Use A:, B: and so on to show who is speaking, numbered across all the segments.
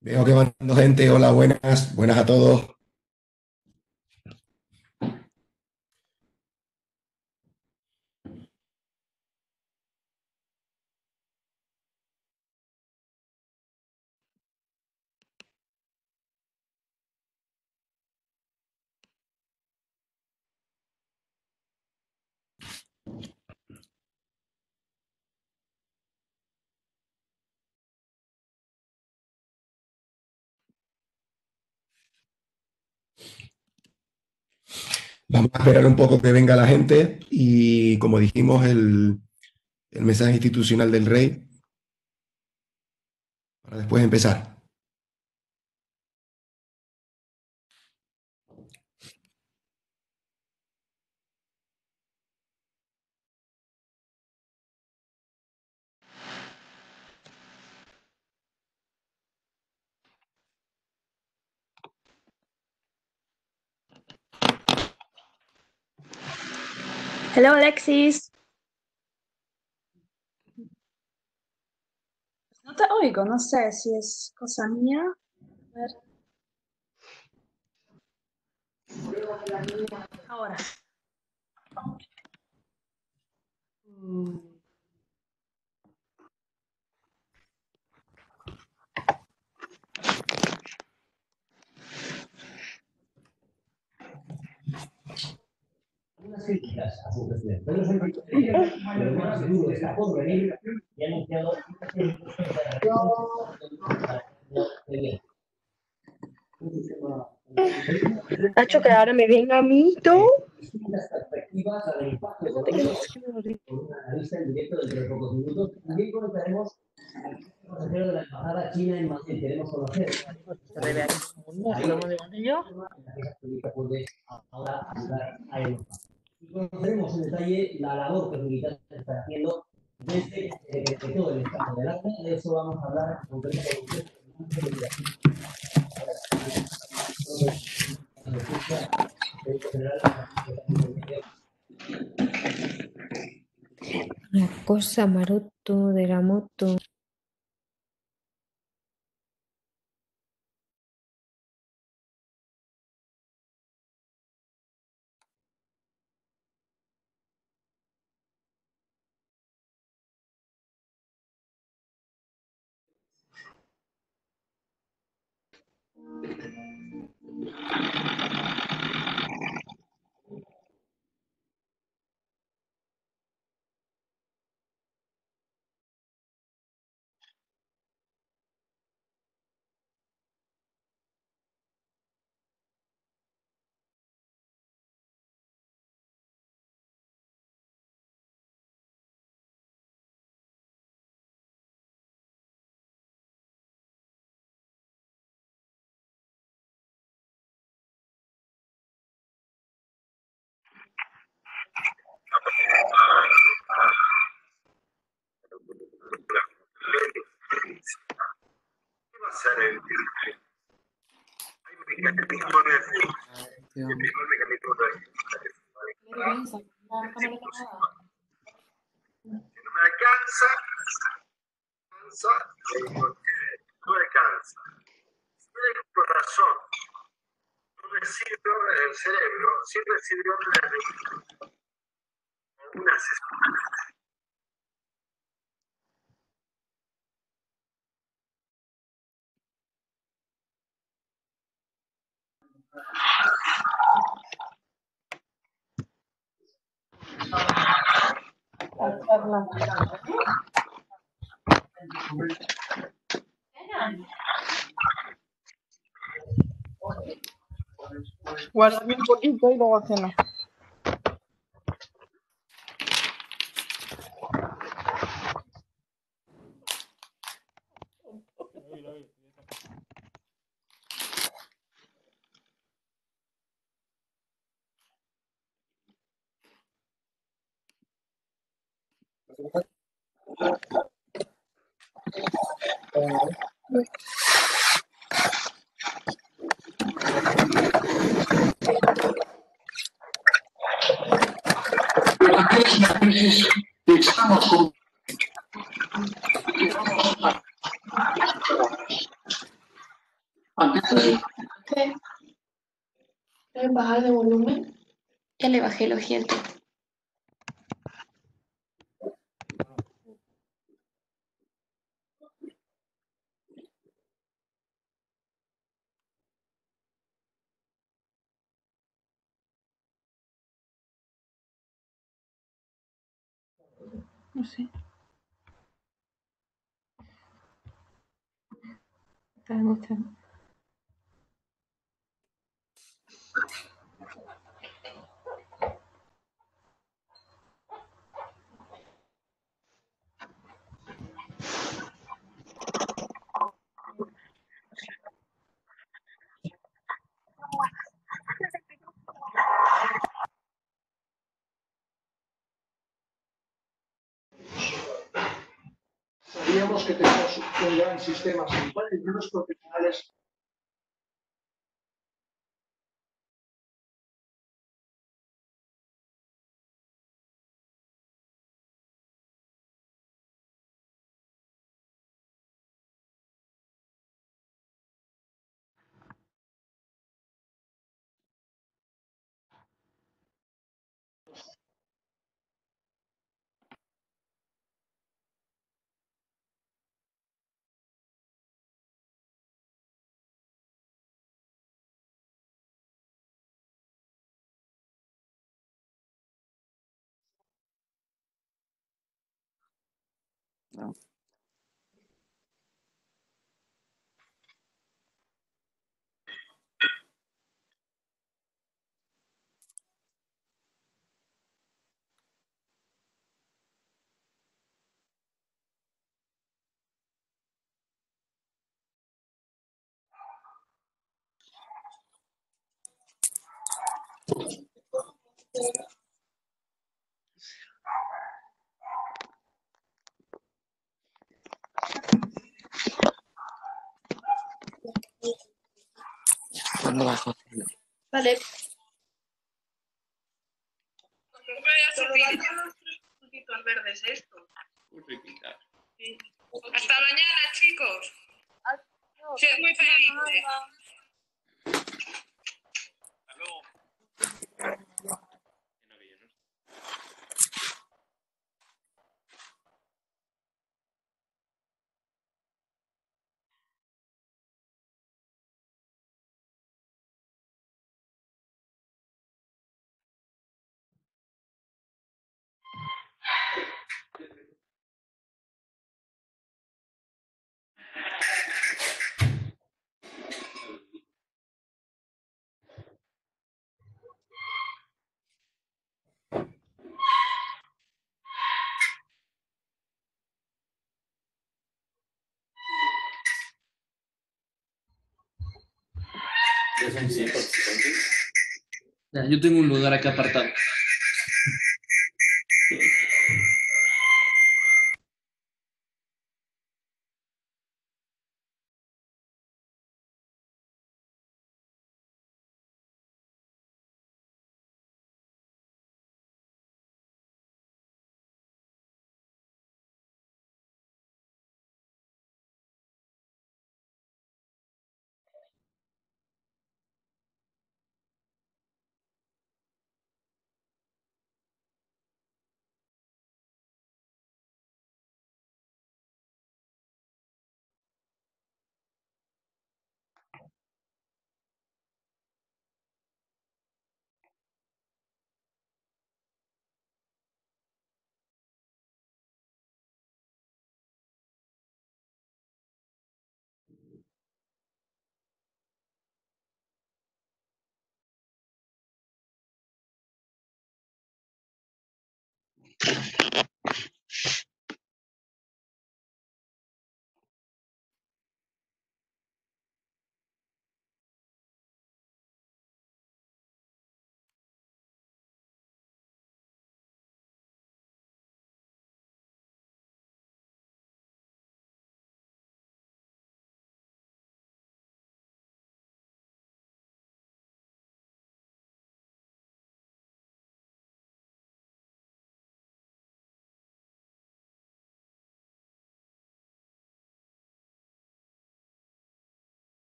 A: Veo que van gente. Hola, buenas. Buenas a todos. Vamos a esperar un poco que venga la gente y, como dijimos, el mensaje institucional del rey para después empezar.
B: Hello, Alexis. No te oigo, no sé si es cosa mía. A ver. Ahora.
C: Unas críticas a su presidente. Pedro Sánchez, pero lo más duro está por venir y ha anunciado una serie de puestos de
D: Ha hecho que ahora me venga a mí todo.
C: distintas perspectivas del impacto económico con un analista en directo dentro de pocos minutos. También conoceremos al consejero de la embajada china en Madrid. Queremos conocer la puede ahora ayudar a Europa. Y conoceremos en detalle la labor que los militares están haciendo desde que decretó el estado de alarma. De eso vamos a hablar concretamente con
D: Una cosa, Maroto, de la moto.
E: No me alcanza, no alcanza. Tiene corazón, residuo en el cerebro, sin residuo learning, una sesión.
F: Guardadme un poquito y luego ceno.
E: Pero también es una crisis que estamos con...
G: ¿Qué? ¿Puedes bajar de volumen? Ya le bajé, lo siento.
F: No sé. Está demostrando.
E: Sabíamos que tenemos un gran sistema sanitario y unos profesionales.
G: Vale.
H: No voy a subir los tres puntitos verdes esto. Sí. Hasta mañana, chicos. Sed muy felices. Hasta luego.
C: Ya, yo tengo un lugar acá apartado.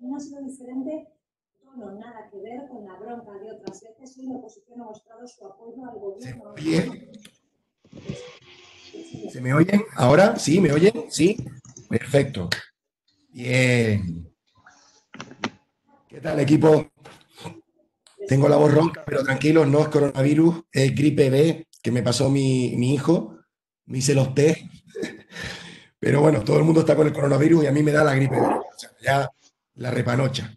I: No ha sido diferente, tono nada que ver con la bronca de otras veces y la oposición ha mostrado su apoyo al gobierno.
A: ¿Se me oyen? ¿Ahora? ¿Sí? ¿Me oyen? ¿Sí? Perfecto. Bien. ¿Qué tal, equipo? Tengo la voz ronca, pero tranquilos, no es coronavirus, es gripe B que me pasó mi hijo. Me hice los test. Pero bueno, todo el mundo está con el coronavirus y a mí me da la gripe B. O sea, ya la repanocha.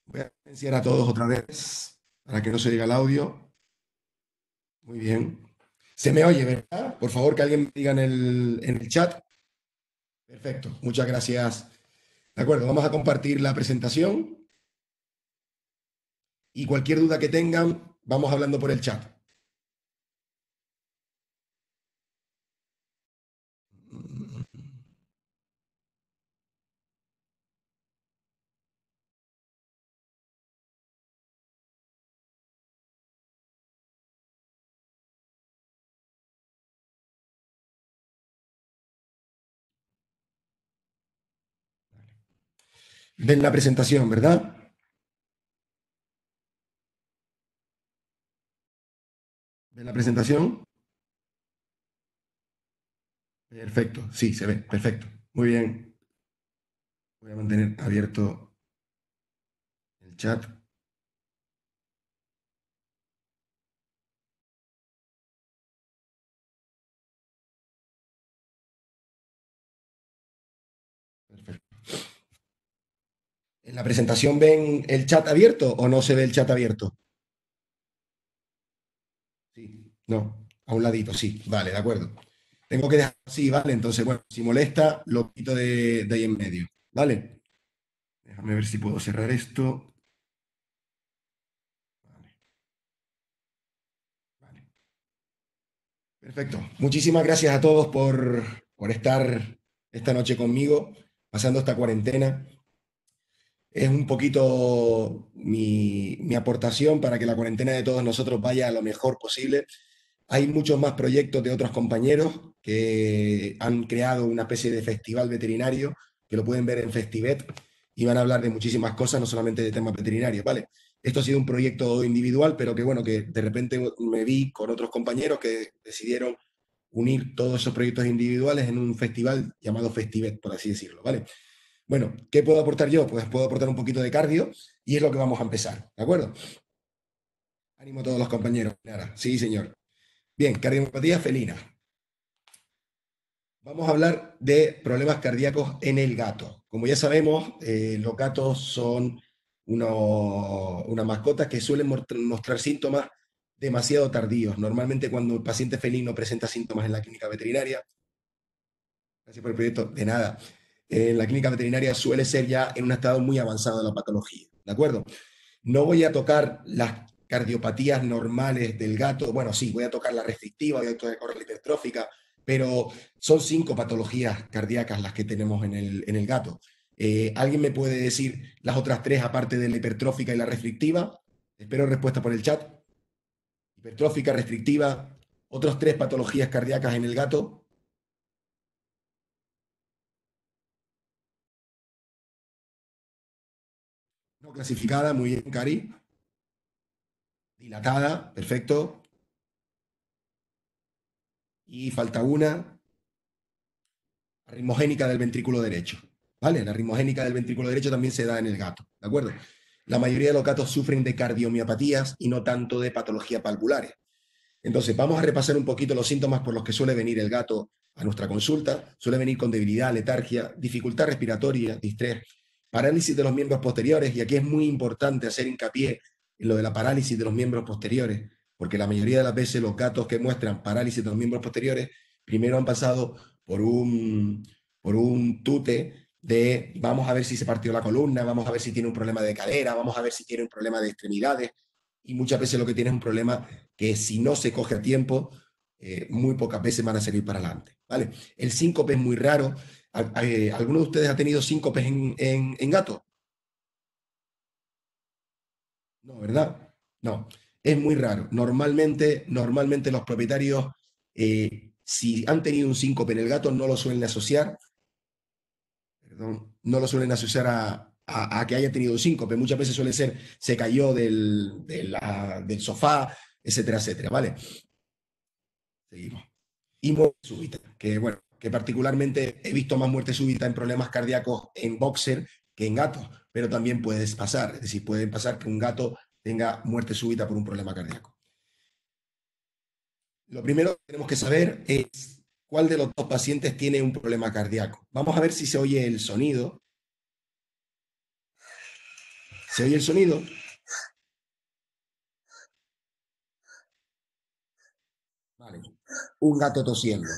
A: Voy a silenciar a todos otra vez para que no se oiga el audio. Muy bien. Se me oye, ¿verdad? Por favor, que alguien me diga en el chat. Perfecto, muchas gracias. De acuerdo, vamos a compartir la presentación y cualquier duda que tengan, vamos hablando por el chat. Ven la presentación, ¿verdad? ¿Ven la presentación? Perfecto, sí, se ve, perfecto. Muy bien. Voy a mantener abierto el chat. Perfecto. ¿En la presentación ven el chat abierto o no se ve el chat abierto? Sí, no, a un ladito, sí, vale, de acuerdo. Tengo que dejar así, ¿vale? Entonces, bueno, si molesta, lo quito de ahí en medio, ¿vale? Déjame ver si puedo cerrar esto. Vale. Vale. Perfecto. Muchísimas gracias a todos por estar esta noche conmigo, pasando esta cuarentena. Es un poquito mi aportación para que la cuarentena de todos nosotros vaya a lo mejor posible. Hay muchos más proyectos de otros compañeros que han creado una especie de festival veterinario, que lo pueden ver en Festivet, y van a hablar de muchísimas cosas, no solamente de temas veterinarios, ¿vale? Esto ha sido un proyecto individual, pero que bueno, que de repente me vi con otros compañeros que decidieron unir todos esos proyectos individuales en un festival llamado Festivet, por así decirlo, ¿vale? Bueno, ¿qué puedo aportar yo? Pues puedo aportar un poquito de cardio y es lo que vamos a empezar, ¿de acuerdo? Ánimo a todos los compañeros. Nada, sí, señor. Bien, cardiomiopatía felina. Vamos a hablar de problemas cardíacos en el gato. Como ya sabemos, los gatos son unas mascotas que suelen mostrar síntomas demasiado tardíos. Normalmente cuando el paciente felino presenta síntomas en la clínica veterinaria, gracias por el proyecto, de nada, en la clínica veterinaria suele ser ya en un estado muy avanzado de la patología, ¿de acuerdo? No voy a tocar las cardiopatías normales del gato, bueno, sí, voy a tocar la restrictiva, voy a tocar la hipertrófica, pero son 5 patologías cardíacas las que tenemos en el gato. ¿Alguien me puede decir las otras 3 aparte de la hipertrófica y la restrictiva? Espero respuesta por el chat. Hipertrófica, restrictiva, otras 3 patologías cardíacas en el gato. No clasificada, muy bien, Cari. Dilatada, perfecto. Y falta una, arritmogénica del ventrículo derecho. ¿Vale? La arritmogénica del ventrículo derecho también se da en el gato, ¿de acuerdo? La mayoría de los gatos sufren de cardiomiopatías y no tanto de patologías valvulares. Entonces, vamos a repasar un poquito los síntomas por los que suele venir el gato a nuestra consulta. Suele venir con debilidad, letargia, dificultad respiratoria, distrés, parálisis de los miembros posteriores, y aquí es muy importante hacer hincapié en lo de la parálisis de los miembros posteriores, porque la mayoría de las veces los gatos que muestran parálisis de los miembros posteriores primero han pasado por un tute de vamos a ver si se partió la columna, vamos a ver si tiene un problema de cadera, vamos a ver si tiene un problema de extremidades, y muchas veces lo que tiene es un problema que si no se coge a tiempo, muy pocas veces van a salir para adelante, ¿vale? El síncope es muy raro. ¿Alguno de ustedes ha tenido síncopes en gato? No, ¿verdad? No, es muy raro. Normalmente los propietarios, si han tenido un síncope en el gato, no lo suelen asociar, perdón, no lo suelen asociar a que haya tenido un síncope. Muchas veces suele ser, se cayó del sofá, etcétera, etcétera, ¿vale? Seguimos. Y muerte súbita, que bueno, que particularmente he visto más muerte súbita en problemas cardíacos en boxer que en gatos, pero también puede pasar, es decir, puede pasar que un gato tenga muerte súbita por un problema cardíaco. Lo primero que tenemos que saber es cuál de los 2 pacientes tiene un problema cardíaco. Vamos a ver si se oye el sonido. ¿Se oye el sonido? Vale. Un gato tosiendo.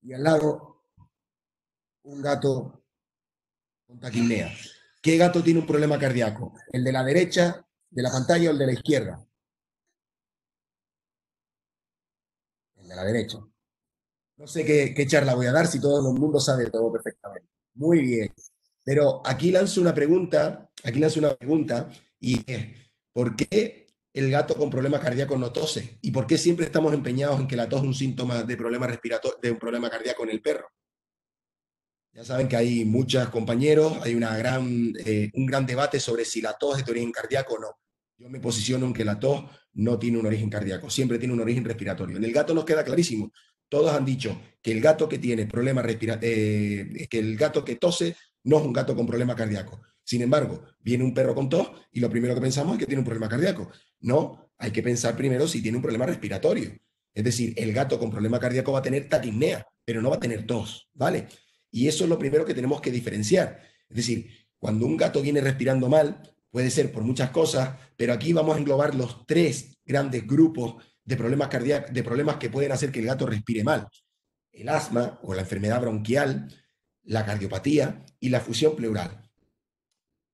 A: Y al lado, un gato con taquipnea. ¿Qué gato tiene un problema cardíaco? ¿El de la derecha de la pantalla o el de la izquierda? El de la derecha. No sé qué charla voy a dar si todo el mundo sabe todo perfectamente. Muy bien. Pero aquí lanzo una pregunta, y es, ¿por qué el gato con problema cardíaco no tose? ¿Y por qué siempre estamos empeñados en que la tos es un síntoma de problema respiratorio, de un problema cardíaco en el perro? Ya saben que hay muchos compañeros, hay un gran debate sobre si la tos es de origen cardíaco o no. Yo me posiciono en que la tos no tiene un origen cardíaco, siempre tiene un origen respiratorio. En el gato nos queda clarísimo. Todos han dicho que el gato que tiene problemas que el gato que tose no es un gato con problema cardíaco. Sin embargo, viene un perro con tos y lo primero que pensamos es que tiene un problema cardíaco. No, hay que pensar primero si tiene un problema respiratorio. Es decir, el gato con problema cardíaco va a tener taquipnea, pero no va a tener tos, ¿vale? Y eso es lo primero que tenemos que diferenciar. Es decir, cuando un gato viene respirando mal, puede ser por muchas cosas, pero aquí vamos a englobar los 3 grandes grupos de problemas cardíacos, de problemas que pueden hacer que el gato respire mal. El asma o la enfermedad bronquial, la cardiopatía y la fusión pleural.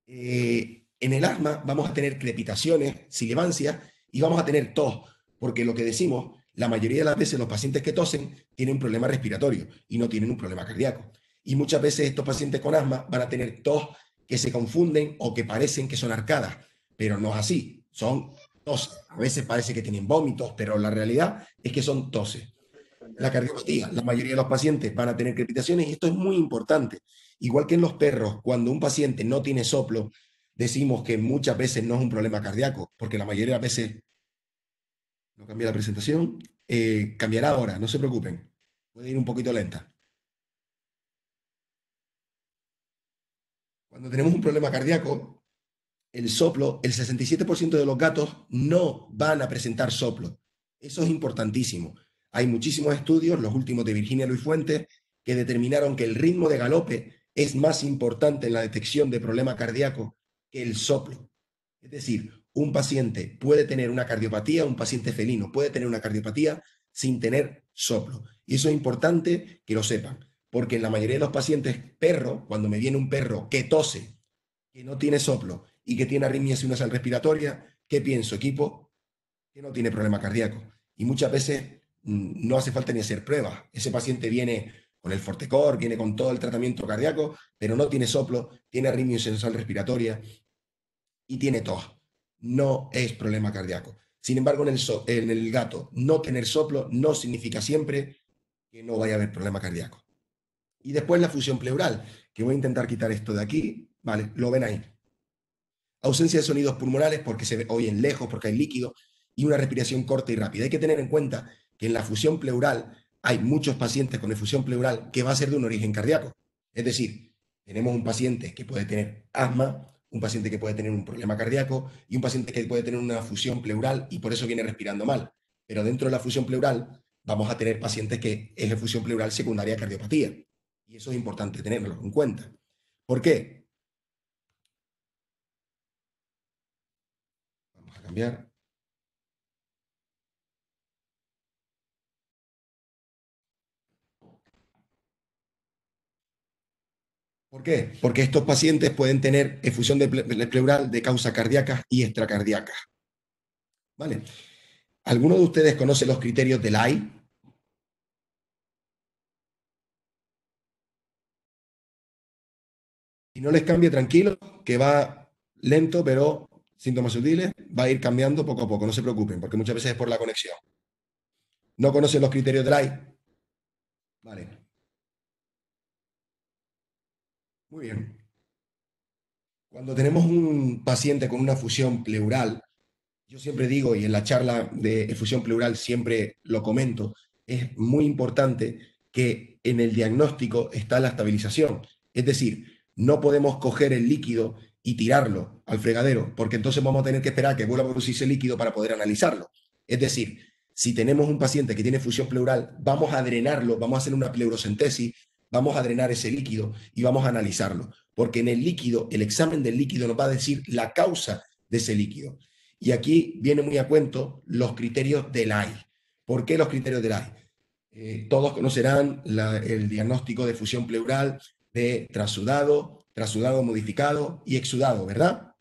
A: En el asma vamos a tener crepitaciones, sibilancias y vamos a tener tos, porque lo que decimos, la mayoría de las veces los pacientes que tosen tienen un problema respiratorio y no tienen un problema cardíaco. Y muchas veces estos pacientes con asma van a tener tos que se confunden o que parecen que son arcadas, pero no es así, son tos. A veces parece que tienen vómitos, pero la realidad es que son toses. La cardiopatía, la mayoría de los pacientes van a tener crepitaciones y esto es muy importante. Igual que en los perros, cuando un paciente no tiene soplo, decimos que muchas veces no es un problema cardíaco, porque la mayoría de las veces, no cambia la presentación, cambiará ahora, no se preocupen, puede ir un poquito lenta. Cuando tenemos un problema cardíaco, el soplo, el 67% de los gatos no van a presentar soplo. Eso es importantísimo. Hay muchísimos estudios, los últimos de Virginia Luis Fuentes, que determinaron que el ritmo de galope es más importante en la detección de problema cardíaco que el soplo. Es decir, un paciente puede tener una cardiopatía, un paciente felino puede tener una cardiopatía sin tener soplo. Y eso es importante que lo sepan, porque en la mayoría de los pacientes perros, cuando me viene un perro que tose, que no tiene soplo y que tiene arritmia sinusal respiratoria, ¿qué pienso, equipo? Que no tiene problema cardíaco. Y muchas veces no hace falta ni hacer pruebas. Ese paciente viene con el Fortecor, viene con todo el tratamiento cardíaco, pero no tiene soplo, tiene arritmia sinusal respiratoria y tiene tos. No es problema cardíaco. Sin embargo, en el gato, no tener soplo no significa siempre que no vaya a haber problema cardíaco. Y después la fusión pleural, que voy a intentar quitar esto de aquí, ¿vale? Lo ven ahí. Ausencia de sonidos pulmonares porque se oyen lejos, porque hay líquido, y una respiración corta y rápida. Hay que tener en cuenta que en la fusión pleural hay muchos pacientes con efusión pleural que va a ser de un origen cardíaco. Es decir, tenemos un paciente que puede tener asma, un paciente que puede tener un problema cardíaco y un paciente que puede tener una fusión pleural y por eso viene respirando mal. Pero dentro de la fusión pleural vamos a tener pacientes que es efusión pleural secundaria a cardiopatía. Y eso es importante tenerlo en cuenta. ¿Por qué? Vamos a cambiar. ¿Por qué? Porque estos pacientes pueden tener efusión pleural de causa cardíaca y extracardíaca. ¿Vale? ¿Alguno de ustedes conoce los criterios del AI? Y no les cambie, tranquilo, que va lento, pero síntomas sutiles, va a ir cambiando poco a poco, no se preocupen, porque muchas veces es por la conexión. ¿No conocen los criterios del AI? Vale. Muy bien. Cuando tenemos un paciente con una fusión pleural, yo siempre digo, y en la charla de efusión pleural siempre lo comento, es muy importante que en el diagnóstico está la estabilización. Es decir, no podemos coger el líquido y tirarlo al fregadero, porque entonces vamos a tener que esperar a que vuelva a producirse líquido para poder analizarlo. Es decir, si tenemos un paciente que tiene fusión pleural, vamos a drenarlo, vamos a hacer una pleurocentesis, vamos a drenar ese líquido y vamos a analizarlo, porque en el líquido, el examen del líquido nos va a decir la causa de ese líquido. Y aquí viene muy a cuento los criterios del AI. ¿Por qué los criterios del AI? Todos conocerán el diagnóstico de fusión pleural de trasudado, trasudado modificado y exudado, ¿verdad?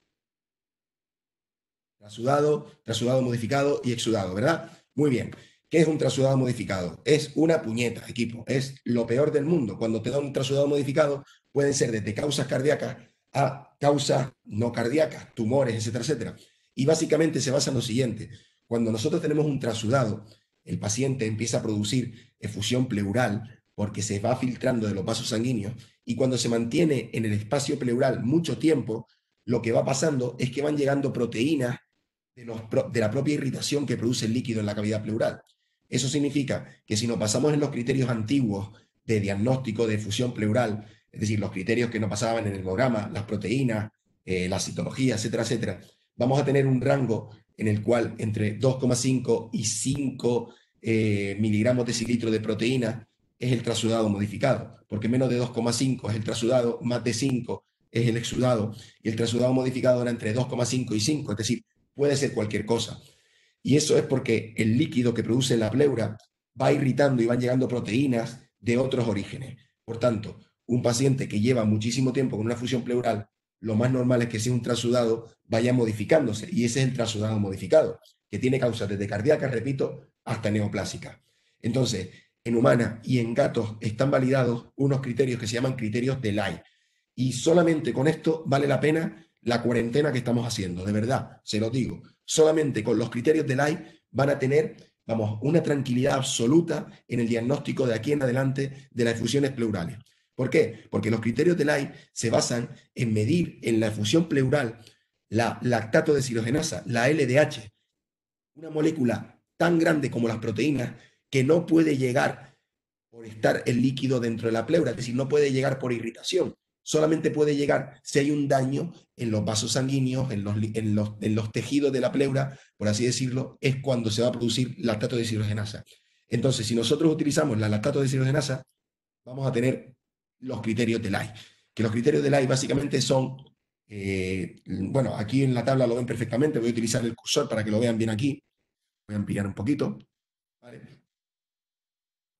A: Trasudado modificado y exudado, ¿verdad? Muy bien. ¿Qué es un trasudado modificado? Es una puñeta, equipo. Es lo peor del mundo. Cuando te da un trasudado modificado, pueden ser desde causas cardíacas a causas no cardíacas, tumores, etcétera, etcétera. Y básicamente se basa en lo siguiente. Cuando nosotros tenemos un trasudado, el paciente empieza a producir efusión pleural porque se va filtrando de los vasos sanguíneos y cuando se mantiene en el espacio pleural mucho tiempo, lo que va pasando es que van llegando proteínas de la propia irritación que produce el líquido en la cavidad pleural. Eso significa que si nos basamos en los criterios antiguos de diagnóstico de efusión pleural, es decir, los criterios que nos pasaban en el hemograma, las proteínas, la citología, etcétera, etcétera, vamos a tener un rango en el cual entre 2,5 y 5 miligramos de cilitro de proteína es el trasudado modificado, porque menos de 2,5 es el trasudado, más de 5 es el exudado, y el trasudado modificado era entre 2,5 y 5, es decir, puede ser cualquier cosa. Y eso es porque el líquido que produce la pleura va irritando y van llegando proteínas de otros orígenes. Por tanto, un paciente que lleva muchísimo tiempo con una fusión pleural, lo más normal es que si un trasudado vaya modificándose, y ese es el trasudado modificado, que tiene causas desde cardíacas, repito, hasta neoplásicas. Entonces, en humanas y en gatos están validados unos criterios que se llaman criterios de Lai. Y solamente con esto vale la pena la cuarentena que estamos haciendo, de verdad, se lo digo. Solamente con los criterios de Lai van a tener, vamos, una tranquilidad absoluta en el diagnóstico de aquí en adelante de las efusiones pleurales. ¿Por qué? Porque los criterios de Lai se basan en medir en la efusión pleural la lactato deshidrogenasa, la LDH, una molécula tan grande como las proteínas que no puede llegar por estar el líquido dentro de la pleura, es decir, no puede llegar por irritación. Solamente puede llegar si hay un daño en los vasos sanguíneos, en los tejidos de la pleura, por así decirlo, es cuando se va a producir lactato deshidrogenasa. Entonces, si nosotros utilizamos la lactato deshidrogenasa, vamos a tener los criterios de Lai. Que los criterios de Lai básicamente son, bueno, aquí en la tabla lo ven perfectamente, voy a utilizar el cursor para que lo vean bien aquí. Voy a ampliar un poquito. ¿Vale?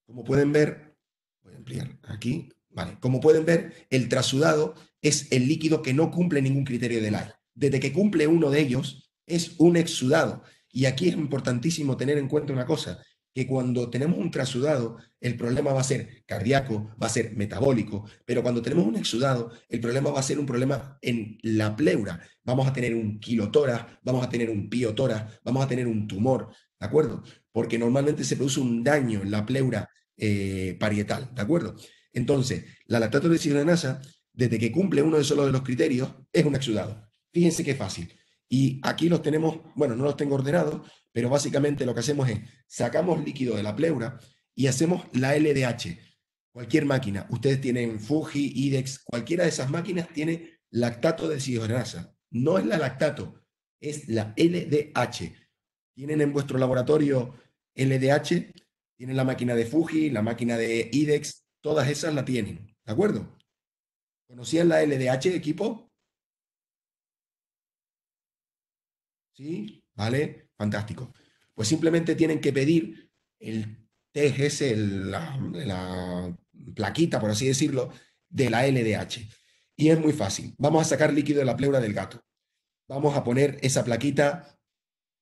A: Como pueden ver, voy a ampliar aquí. Vale. Como pueden ver, el trasudado es el líquido que no cumple ningún criterio de Lai. Desde que cumple uno de ellos, es un exudado. Y aquí es importantísimo tener en cuenta una cosa, que cuando tenemos un trasudado, el problema va a ser cardíaco, va a ser metabólico, pero cuando tenemos un exudado, el problema va a ser un problema en la pleura. Vamos a tener un quilotórax, vamos a tener un piotórax, vamos a tener un tumor, ¿de acuerdo? Porque normalmente se produce un daño en la pleura parietal, ¿de acuerdo? Entonces, la lactato deshidrogenasa, desde que cumple uno de solo de los criterios, es un exudado. Fíjense qué fácil. Y aquí los tenemos, bueno, no los tengo ordenados, pero básicamente lo que hacemos es, sacamos líquido de la pleura y hacemos la LDH. Cualquier máquina, ustedes tienen Fuji, IDEX, cualquiera de esas máquinas tiene lactato deshidrogenasa. No es la lactato, es la LDH. Tienen en vuestro laboratorio LDH, tienen la máquina de Fuji, la máquina de IDEX, todas esas la tienen, ¿de acuerdo? ¿Conocían la LDH, equipo? ¿Sí? ¿Vale? Fantástico. Pues simplemente tienen que pedir el TGS, la plaquita, por así decirlo, de la LDH. Y es muy fácil. Vamos a sacar líquido de la pleura del gato. Vamos a poner esa plaquita,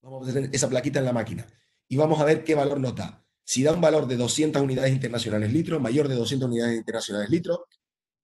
A: en la máquina. Y vamos a ver qué valor nos da. Si da un valor de 200 unidades internacionales litro, mayor de 200 unidades internacionales litro,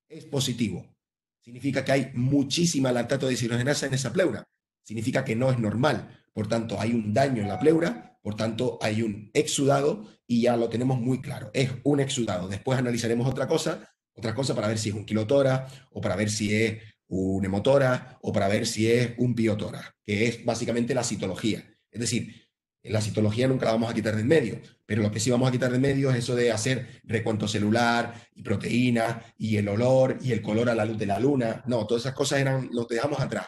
A: es positivo. Significa que hay muchísima lactato deshidrogenasa en esa pleura. Significa que no es normal. Por tanto, hay un daño en la pleura, por tanto, hay un exudado y ya lo tenemos muy claro. Es un exudado. Después analizaremos otra cosa para ver si es un quilotórax o para ver si es un hemotórax o para ver si es un piotórax, que es básicamente la citología. Es decir, la citología nunca la vamos a quitar del medio, pero lo que sí vamos a quitar del medio es eso de hacer recuento celular y proteínas y el olor y el color a la luz de la luna. No, todas esas cosas lo dejamos atrás.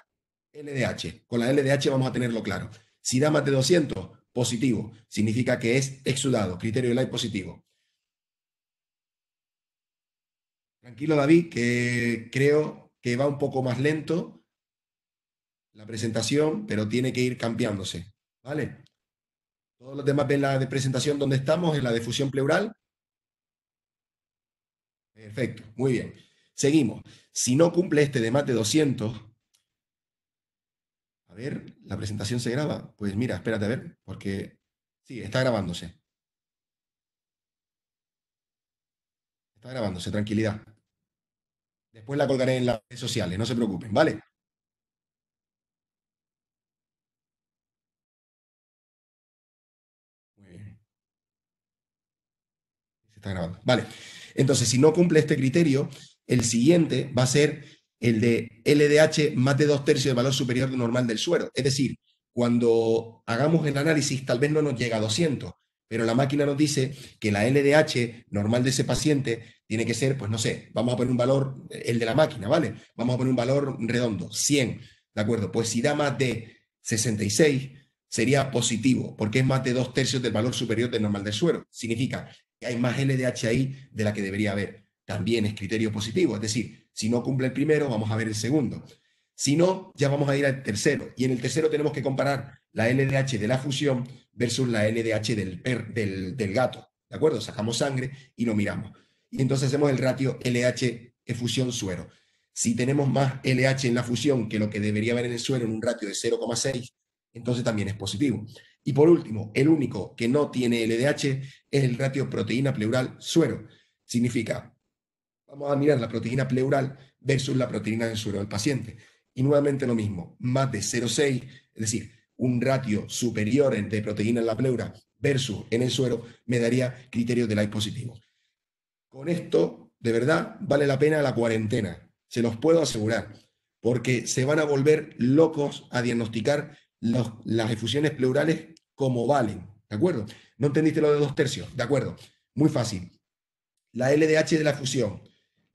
A: LDH. Con la LDH vamos a tenerlo claro. Si da más de 200, positivo. Significa que es exudado. Criterio de Lai positivo. Tranquilo, David, que creo que va un poco más lento la presentación, pero tiene que ir cambiándose. ¿Vale? Todos los demás ven la de presentación donde estamos, en la de fusión pleural. Perfecto, muy bien. Seguimos. Si no cumple este de más de 200, a ver, ¿la presentación se graba? Pues mira, espérate a ver, porque sí, está grabándose. Está grabándose, tranquilidad. Después la colgaré en las redes sociales, no se preocupen, ¿vale? Muy bien. Se está grabando. Vale. Entonces, si no cumple este criterio, el siguiente va a ser el de LDH más de 2/3 del valor superior normal del suero. Es decir, cuando hagamos el análisis, tal vez no nos llega a 200, pero la máquina nos dice que la LDH normal de ese paciente tiene que ser, pues no sé, vamos a poner un valor, el de la máquina, ¿vale? Vamos a poner un valor redondo, 100, ¿de acuerdo? Pues si da más de 66, sería positivo, porque es más de 2/3 del valor superior del normal del suero. Significa que hay más LDH ahí de la que debería haber. También es criterio positivo, es decir, si no cumple el primero, vamos a ver el segundo. Si no, ya vamos a ir al tercero. Y en el tercero tenemos que comparar la LDH de la fusión versus la LDH del gato. ¿De acuerdo? Sacamos sangre y lo miramos. Y entonces hacemos el ratio LH fusión suero. Si tenemos más LH en la fusión que lo que debería haber en el suero en un ratio de 0,6, entonces también es positivo. Y por último, el único que no tiene LDH es el ratio proteína pleural suero. Significa, vamos a mirar la proteína pleural versus la proteína del suero del paciente. Y nuevamente lo mismo, más de 0,6, es decir, un ratio superior de proteína en la pleura versus en el suero, me daría criterio de Lai positivo. Con esto, de verdad, vale la pena la cuarentena, se los puedo asegurar, porque se van a volver locos a diagnosticar las efusiones pleurales como valen, ¿de acuerdo? ¿No entendiste lo de 2/3? De acuerdo, muy fácil. La LDH de la fusión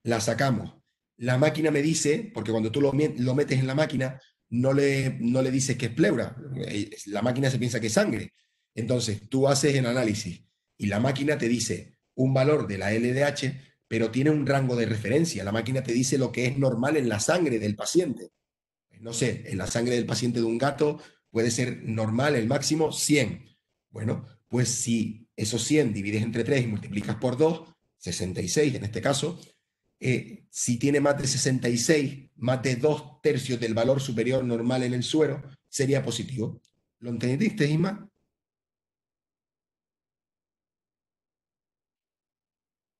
A: la sacamos. La máquina me dice, porque cuando tú lo metes en la máquina, no le dices que es pleura. La máquina se piensa que es sangre. Entonces, tú haces el análisis y la máquina te dice un valor de la LDH, pero tiene un rango de referencia. La máquina te dice lo que es normal en la sangre del paciente. No sé, en la sangre del paciente de un gato puede ser normal el máximo 100. Bueno, pues si esos 100 divides entre 3 y multiplicas por 2, 66 en este caso, si tiene más de 66, más de 2/3 del valor superior normal en el suero, sería positivo. ¿Lo entendiste, Isma?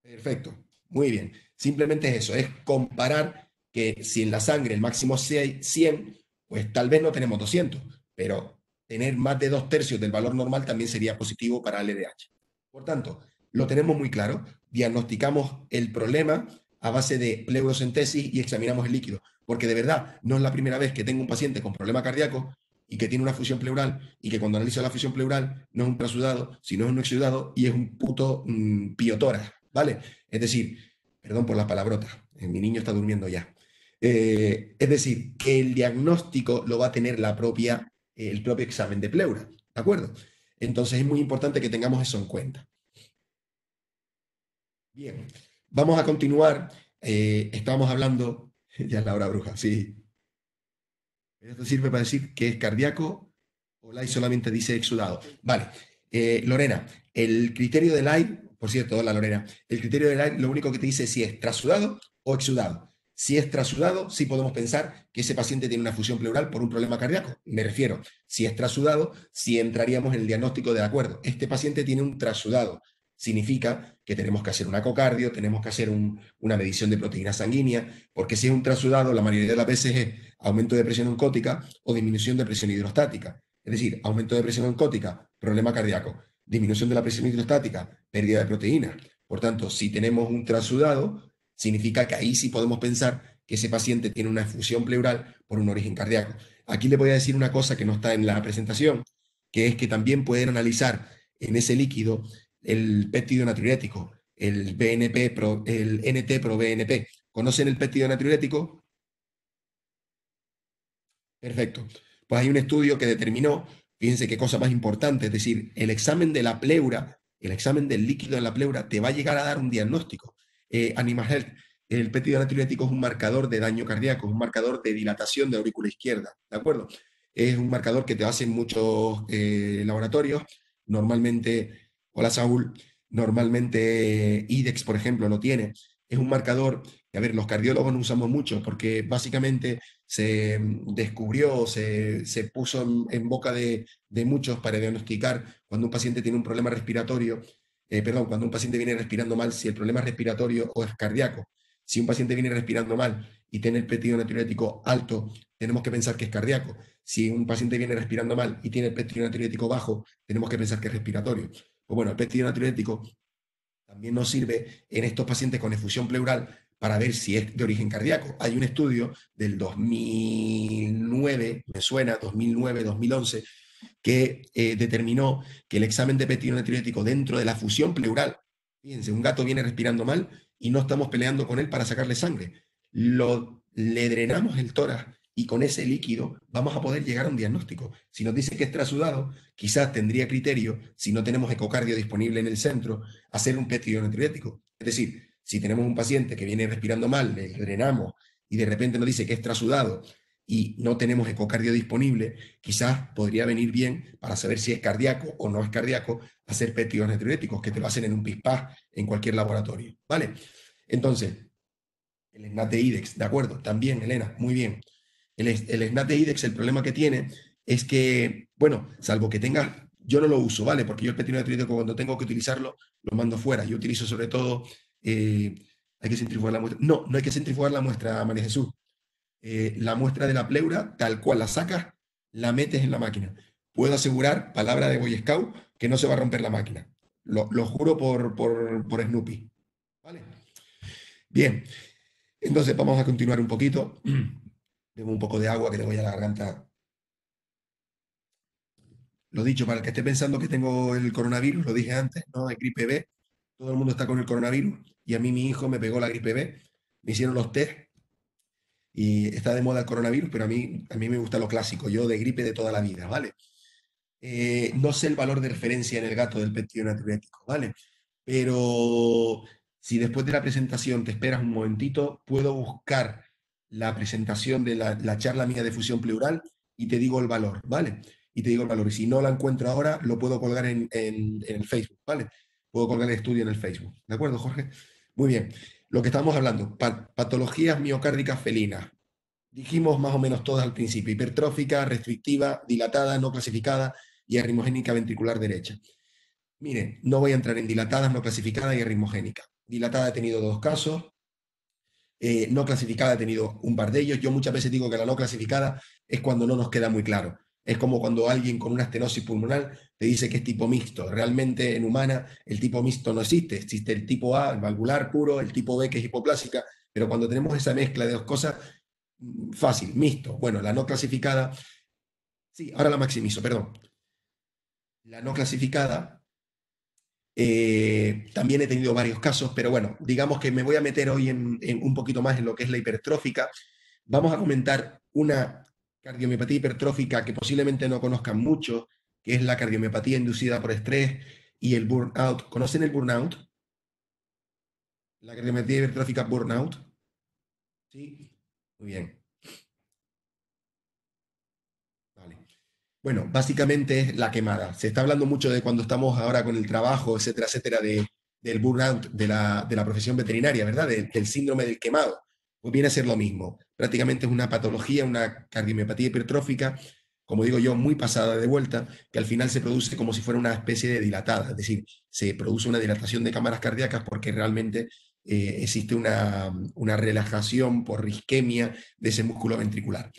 A: Perfecto, muy bien. Simplemente es eso, es comparar que si en la sangre el máximo es 100, pues tal vez no tenemos 200, pero tener más de 2/3 del valor normal también sería positivo para el LDH. Por tanto, lo tenemos muy claro, diagnosticamos el problema a base de pleurocentesis y examinamos el líquido, porque de verdad no es la primera vez que tengo un paciente con problema cardíaco y que tiene una fusión pleural y que cuando analizo la fusión pleural no es un trasudado, sino es un exudado y es un puto piotórax, ¿vale? Es decir, perdón por las palabrotas, mi niño está durmiendo ya. Es decir, que el diagnóstico lo va a tener el propio examen de pleura, ¿de acuerdo? Entonces es muy importante que tengamos eso en cuenta. Bien, vamos a continuar. Estábamos hablando, ya es la hora bruja, sí. Esto sirve para decir que es cardíaco o Lai solamente dice exudado. Vale, Lorena, el criterio de Lai, por cierto, hola Lorena, el criterio de Lai lo único que te dice es si es trasudado o exudado. Si es trasudado, sí podemos pensar que ese paciente tiene una fusión pleural por un problema cardíaco. Me refiero, si es trasudado, sí entraríamos en el diagnóstico de acuerdo. Este paciente tiene un trasudado. Significa que tenemos que hacer un ecocardio, tenemos que hacer una medición de proteína sanguínea, porque si es un trasudado, la mayoría de las veces es aumento de presión oncótica o disminución de presión hidrostática. Es decir, aumento de presión oncótica, problema cardíaco, disminución de la presión hidrostática, pérdida de proteína. Por tanto, si tenemos un trasudado, significa que ahí sí podemos pensar que ese paciente tiene una efusión pleural por un origen cardíaco. Aquí le voy a decir una cosa que no está en la presentación, que es que también pueden analizar en ese líquido el péptido natriurético, el NT-proBNP. ¿Conocen el péptido natriurético? Perfecto. Pues hay un estudio que determinó, fíjense qué cosa más importante, es decir, el examen de la pleura, el examen del líquido en la pleura te va a llegar a dar un diagnóstico. Animal Health, el péptido natriurético es un marcador de daño cardíaco, es un marcador de dilatación de aurícula izquierda, ¿de acuerdo? Es un marcador que te hacen muchos laboratorios, normalmente, hola Saúl, normalmente IDEX, por ejemplo, lo tiene. Es un marcador que, a ver, los cardiólogos no usamos mucho porque básicamente se descubrió, se puso en boca de muchos para diagnosticar cuando un paciente tiene un problema respiratorio, cuando un paciente viene respirando mal, si el problema es respiratorio o es cardíaco. Si un paciente viene respirando mal y tiene el péptido natriurético alto, tenemos que pensar que es cardíaco. Si un paciente viene respirando mal y tiene el péptido natriurético bajo, tenemos que pensar que es respiratorio. Pues bueno, el péptido natriurético también nos sirve en estos pacientes con efusión pleural para ver si es de origen cardíaco. Hay un estudio del 2009, me suena, 2009, 2011, que determinó que el examen de péptido natriurético dentro de la fusión pleural, fíjense, un gato viene respirando mal y no estamos peleando con él para sacarle sangre. Le drenamos el tórax y con ese líquido vamos a poder llegar a un diagnóstico. Si nos dice que es trasudado, quizás tendría criterio, si no tenemos ecocardio disponible en el centro, hacer un péptido natriurético. Es decir, si tenemos un paciente que viene respirando mal, le drenamos y de repente nos dice que es trasudado y no tenemos ecocardio disponible, quizás podría venir bien para saber si es cardíaco o no es cardíaco, hacer péptidos natriuréticos, que te lo hacen en un PISPAS en cualquier laboratorio. ¿Vale? Entonces, el SNAT de IDEX, ¿de acuerdo? También, Elena, muy bien. El SNAT de IDEX, el problema que tiene es que, bueno, salvo que tengas, yo no lo uso, ¿vale? Porque yo el péptido natriurético cuando tengo que utilizarlo, lo mando fuera. Yo utilizo sobre todo, hay que centrifugar la muestra. No, no hay que centrifugar la muestra, María Jesús. La muestra de la pleura, tal cual la sacas, la metes en la máquina. Puedo asegurar, palabra de Boy Scout, que no se va a romper la máquina. Lo juro por Snoopy. ¿Vale? Bien, entonces vamos a continuar un poquito. Bebo un poco de agua que tengo ya la garganta. Lo dicho, para el que esté pensando que tengo el coronavirus, lo dije antes, no hay gripe B. Todo el mundo está con el coronavirus y a mí mi hijo me pegó la gripe B. Me hicieron los test y está de moda el coronavirus, pero a mí me gusta lo clásico, yo de gripe de toda la vida, ¿vale? No sé el valor de referencia en el gato del péptido natriurético, ¿vale? Pero si después de la presentación te esperas un momentito, puedo buscar la presentación de la charla mía de fusión pleural y te digo el valor, ¿vale? Y te digo el valor. Y si no la encuentro ahora, lo puedo colgar en el Facebook, ¿vale? Puedo colgar el estudio en el Facebook. ¿De acuerdo, Jorge? Muy bien. Lo que estamos hablando, patologías miocárdicas felinas. Dijimos más o menos todas al principio: hipertrófica, restrictiva, dilatada, no clasificada y arritmogénica ventricular derecha. Mire, no voy a entrar en dilatadas, no clasificadas y arritmogénica. Dilatada he tenido 2 casos, no clasificada he tenido un par de ellos. Yo muchas veces digo que la no clasificada es cuando no nos queda muy claro. Es como cuando alguien con una estenosis pulmonar te dice que es tipo mixto. Realmente en humana el tipo mixto no existe. Existe el tipo A, el valvular puro, el tipo B, que es hipoplásica, pero cuando tenemos esa mezcla de 2 cosas, fácil, mixto. Bueno, la no clasificada, sí, ahora la maximizo, perdón. La no clasificada, también he tenido varios casos, pero bueno, digamos que me voy a meter hoy en un poquito más en lo que es la hipertrófica. Vamos a comentar una cardiomiopatía hipertrófica que posiblemente no conozcan mucho, que es la cardiomiopatía inducida por estrés y el burnout. ¿Conocen el burnout? La cardiomiopatía hipertrófica burnout. Sí, muy bien. Vale. Bueno, básicamente es la quemada. Se está hablando mucho de cuando estamos ahora con el trabajo, etcétera, etcétera, del burnout de la profesión veterinaria, ¿verdad? Del síndrome del quemado. Pues viene a ser lo mismo. Prácticamente es una patología, una cardiomiopatía hipertrófica, como digo yo, muy pasada de vuelta, que al final se produce como si fuera una especie de dilatada. Es decir, se produce una dilatación de cámaras cardíacas porque realmente existe una relajación por isquemia de ese músculo ventricular.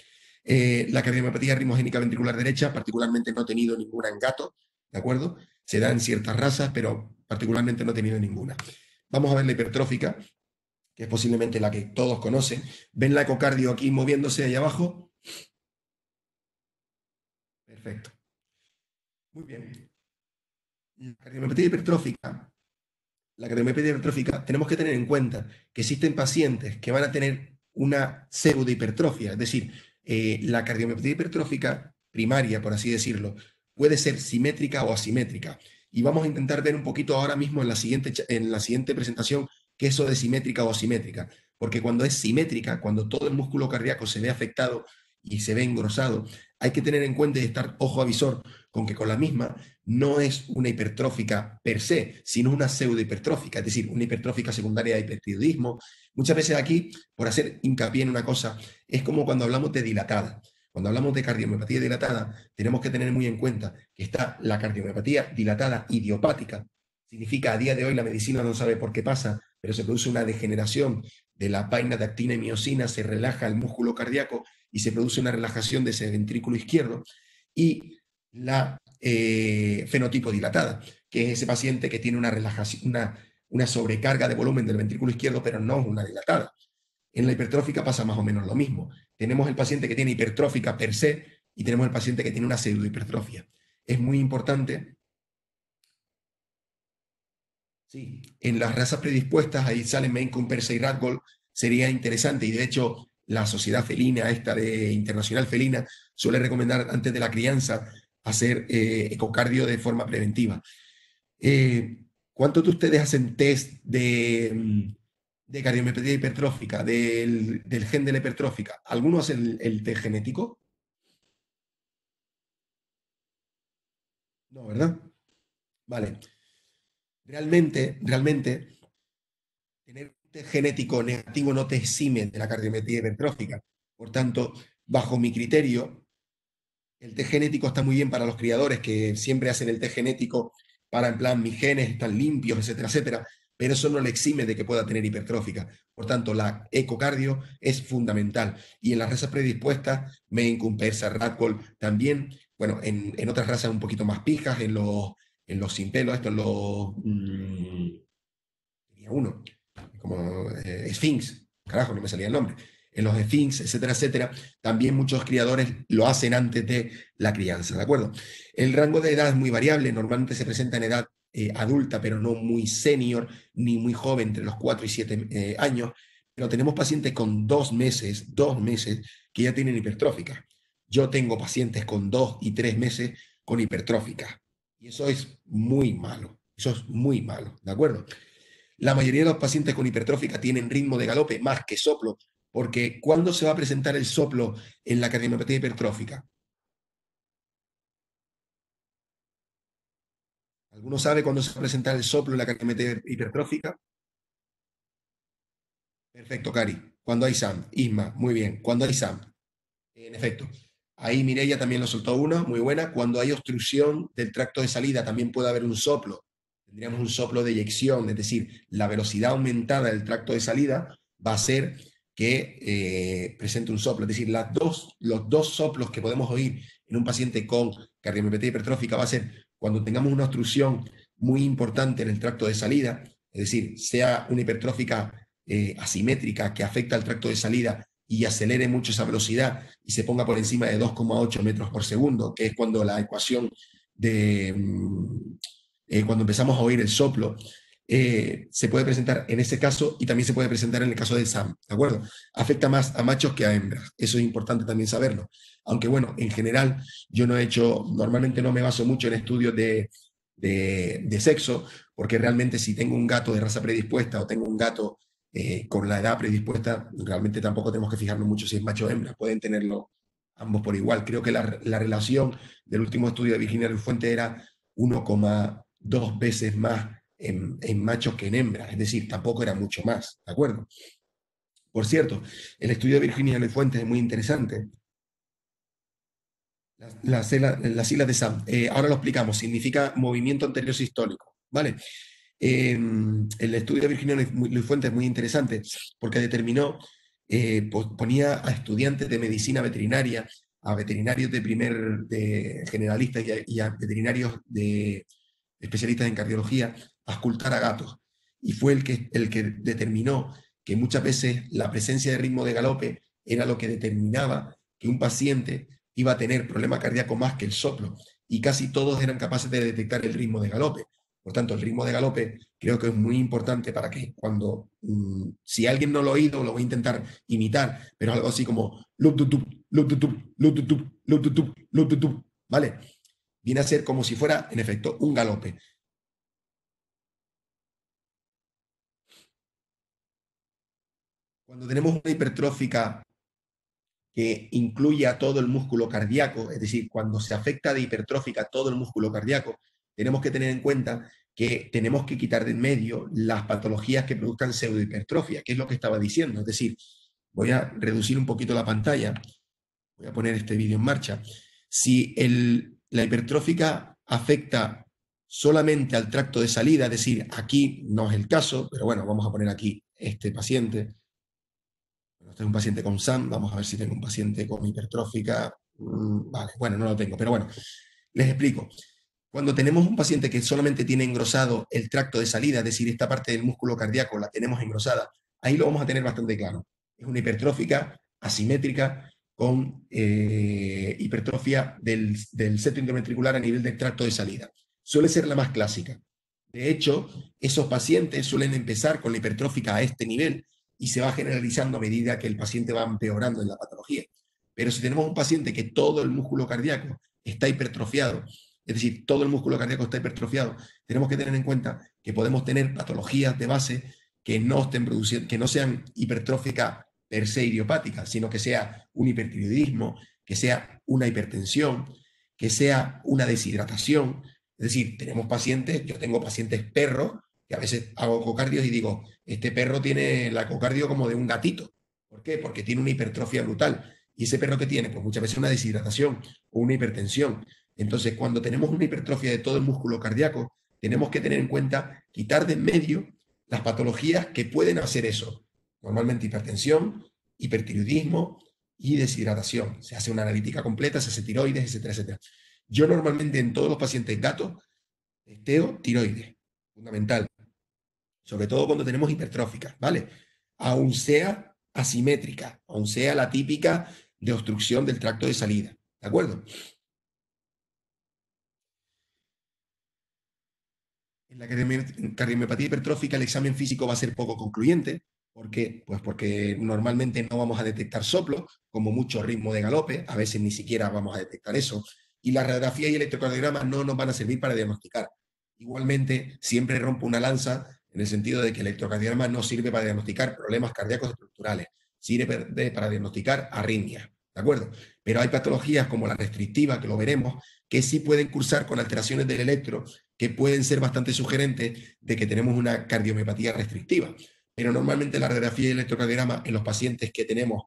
A: La cardiomiopatía arritmogénica ventricular derecha, particularmente no he tenido ninguna en gato, ¿de acuerdo? Se da en ciertas razas, pero particularmente no he tenido ninguna. Vamos a ver la hipertrófica, que es posiblemente la que todos conocen. ¿Ven la ecocardio aquí moviéndose ahí abajo? Perfecto. Muy bien. La cardiomiopatía hipertrófica, tenemos que tener en cuenta que existen pacientes que van a tener una pseudohipertrofia, es decir, la cardiomiopatía hipertrófica primaria, por así decirlo, puede ser simétrica o asimétrica. Y vamos a intentar ver un poquito ahora mismo en la siguiente presentación qué es eso de simétrica o asimétrica. Porque cuando es simétrica, cuando todo el músculo cardíaco se ve afectado y se ve engrosado, hay que tener en cuenta y estar ojo avisor con que con la misma no es una hipertrófica per se, sino una pseudohipertrófica, es decir, una hipertrófica secundaria de hipertiroidismo. Muchas veces aquí, por hacer hincapié en una cosa, es como cuando hablamos de dilatada. Cuando hablamos de cardiomiopatía dilatada, tenemos que tener muy en cuenta que está la cardiomiopatía dilatada idiopática. Significa, a día de hoy la medicina no sabe por qué pasa, pero se produce una degeneración de la vaina de actina y miosina, se relaja el músculo cardíaco y se produce una relajación de ese ventrículo izquierdo. Y la fenotipo dilatada, que es ese paciente que tiene una relajación, una sobrecarga de volumen del ventrículo izquierdo, pero no una dilatada. En la hipertrófica pasa más o menos lo mismo. Tenemos el paciente que tiene hipertrófica per se y tenemos el paciente que tiene una pseudohipertrofia. Es muy importante. Sí, en las razas predispuestas, ahí salen Maine Coon, Persa y Ragdoll, sería interesante, y de hecho la sociedad felina, esta de Internacional Felina, suele recomendar antes de la crianza hacer ecocardio de forma preventiva. ¿Cuántos de ustedes hacen test de cardiomiopatía hipertrófica, del gen de la hipertrófica? ¿Algunos hacen el test genético? No, ¿verdad? Vale. Realmente, tener un test genético negativo no te exime de la cardiomiopatía hipertrófica. Por tanto, bajo mi criterio, el test genético está muy bien para los criadores que siempre hacen el test genético para, en plan, mis genes están limpios, etcétera, etcétera, pero eso no le exime de que pueda tener hipertrófica. Por tanto, la ecocardio es fundamental. Y en las razas predispuestas, Maine Coon, Persa, Ragdoll, también, bueno, en otras razas un poquito más pijas, en los sin pelo, esto en los... uno, como Sphinx, carajo, no me salía el nombre. En los Sphinx, etcétera, etcétera, también muchos criadores lo hacen antes de la crianza, ¿de acuerdo? El rango de edad es muy variable, normalmente se presenta en edad adulta, pero no muy senior, ni muy joven, entre los 4 y 7 años, pero tenemos pacientes con 2 meses, que ya tienen hipertrófica. Yo tengo pacientes con 2 y 3 meses con hipertrófica. Y eso es muy malo. Eso es muy malo, ¿de acuerdo? La mayoría de los pacientes con hipertrófica tienen ritmo de galope más que soplo, porque ¿cuándo se va a presentar el soplo en la cardiomiopatía hipertrófica? ¿Alguno sabe cuándo se va a presentar el soplo en la cardiomiopatía hipertrófica? Perfecto, Cari. Cuando hay SAM. Isma, muy bien. Cuando hay SAM. En efecto. Ahí Mireia también lo soltó una, muy buena. Cuando hay obstrucción del tracto de salida también puede haber un soplo. Tendríamos un soplo de eyección, es decir, la velocidad aumentada del tracto de salida va a hacer que presente un soplo. Es decir, los dos soplos que podemos oír en un paciente con cardiomiopatía hipertrófica va a ser cuando tengamos una obstrucción muy importante en el tracto de salida, es decir, sea una hipertrófica asimétrica que afecta al tracto de salida y acelere mucho esa velocidad y se ponga por encima de 2,8 metros por segundo, que es cuando la ecuación de... cuando empezamos a oír el soplo, se puede presentar en ese caso y también se puede presentar en el caso de SAM, ¿de acuerdo? Afecta más a machos que a hembras, eso es importante también saberlo. Aunque bueno, en general yo no he hecho, normalmente no me baso mucho en estudios de sexo, porque realmente si tengo un gato de raza predispuesta o tengo un gato con la edad predispuesta, realmente tampoco tenemos que fijarnos mucho si es macho o hembra, pueden tenerlo ambos por igual. Creo que la relación del último estudio de Virginia Luis-Fuentes era 1,2 veces más en machos que en hembras, es decir, tampoco era mucho más, ¿de acuerdo? Por cierto, el estudio de Virginia Luis-Fuentes es muy interesante. Las siglas de SAM, ahora lo explicamos, significa movimiento anterior sistólico, ¿vale? El estudio de Virginia Luis-Fuentes es muy interesante porque determinó, ponía a estudiantes de medicina veterinaria, a veterinarios de generalistas y a veterinarios de especialistas en cardiología a auscultar a gatos. Y fue el que determinó que muchas veces la presencia de ritmo de galope era lo que determinaba que un paciente iba a tener problema cardíaco más que el soplo. Y casi todos eran capaces de detectar el ritmo de galope. Por tanto, el ritmo de galope creo que es muy importante para que cuando, si alguien no lo ha oído, lo voy a intentar imitar, pero algo así como ¿vale? Viene a ser como si fuera, en efecto, un galope. Cuando tenemos una hipertrófica que incluye a todo el músculo cardíaco, es decir, cuando se afecta de hipertrófica todo el músculo cardíaco, tenemos que tener en cuenta que tenemos que quitar de en medio las patologías que produzcan pseudohipertrofia, que es lo que estaba diciendo. Es decir, voy a reducir un poquito la pantalla, voy a poner este vídeo en marcha. Si la hipertrófica afecta solamente al tracto de salida, es decir, aquí no es el caso, pero bueno, vamos a poner aquí este paciente. Este es un paciente con SAM, vamos a ver si tengo un paciente con hipertrófica. Vale, bueno, no lo tengo, pero bueno, les explico. Cuando tenemos un paciente que solamente tiene engrosado el tracto de salida, es decir, esta parte del músculo cardíaco la tenemos engrosada, ahí lo vamos a tener bastante claro. Es una hipertrófica asimétrica con hipertrofia del septo interventricular a nivel del tracto de salida. Suele ser la más clásica. De hecho, esos pacientes suelen empezar con la hipertrófica a este nivel y se va generalizando a medida que el paciente va empeorando en la patología. Pero si tenemos un paciente que todo el músculo cardíaco está hipertrofiado, es decir, todo el músculo cardíaco está hipertrofiado, tenemos que tener en cuenta que podemos tener patologías de base que no estén produciendo, que no sean hipertróficas per se idiopáticas, sino que sea un hipertiroidismo, que sea una hipertensión, que sea una deshidratación. Es decir, tenemos pacientes, yo tengo pacientes perros, que a veces hago ecocardios y digo, este perro tiene el ecocardio como de un gatito. ¿Por qué? Porque tiene una hipertrofia brutal. ¿Y ese perro que tiene? Pues muchas veces una deshidratación o una hipertensión. Entonces, cuando tenemos una hipertrofia de todo el músculo cardíaco, tenemos que tener en cuenta quitar de en medio las patologías que pueden hacer eso. Normalmente hipertensión, hipertiroidismo y deshidratación. Se hace una analítica completa, se hace tiroides, etcétera, etcétera. Yo normalmente en todos los pacientes gatos testeo tiroides, fundamental. Sobre todo cuando tenemos hipertróficas, ¿vale? Aun sea asimétrica, aun sea la típica de obstrucción del tracto de salida, ¿de acuerdo? En la cardiomiopatía hipertrófica el examen físico va a ser poco concluyente. ¿Por qué? Pues porque normalmente no vamos a detectar soplo, como mucho ritmo de galope, a veces ni siquiera vamos a detectar eso. y la radiografía y el electrocardiograma no nos van a servir para diagnosticar. Igualmente, siempre rompo una lanza en el sentido de que el electrocardiograma no sirve para diagnosticar problemas cardíacos estructurales, sirve para diagnosticar arritmias, ¿de acuerdo? Pero hay patologías como la restrictiva, que lo veremos, que sí pueden cursar con alteraciones del electro, que pueden ser bastante sugerentes de que tenemos una cardiomiopatía restrictiva. Pero normalmente la radiografía y el electrocardiograma en los pacientes que tenemos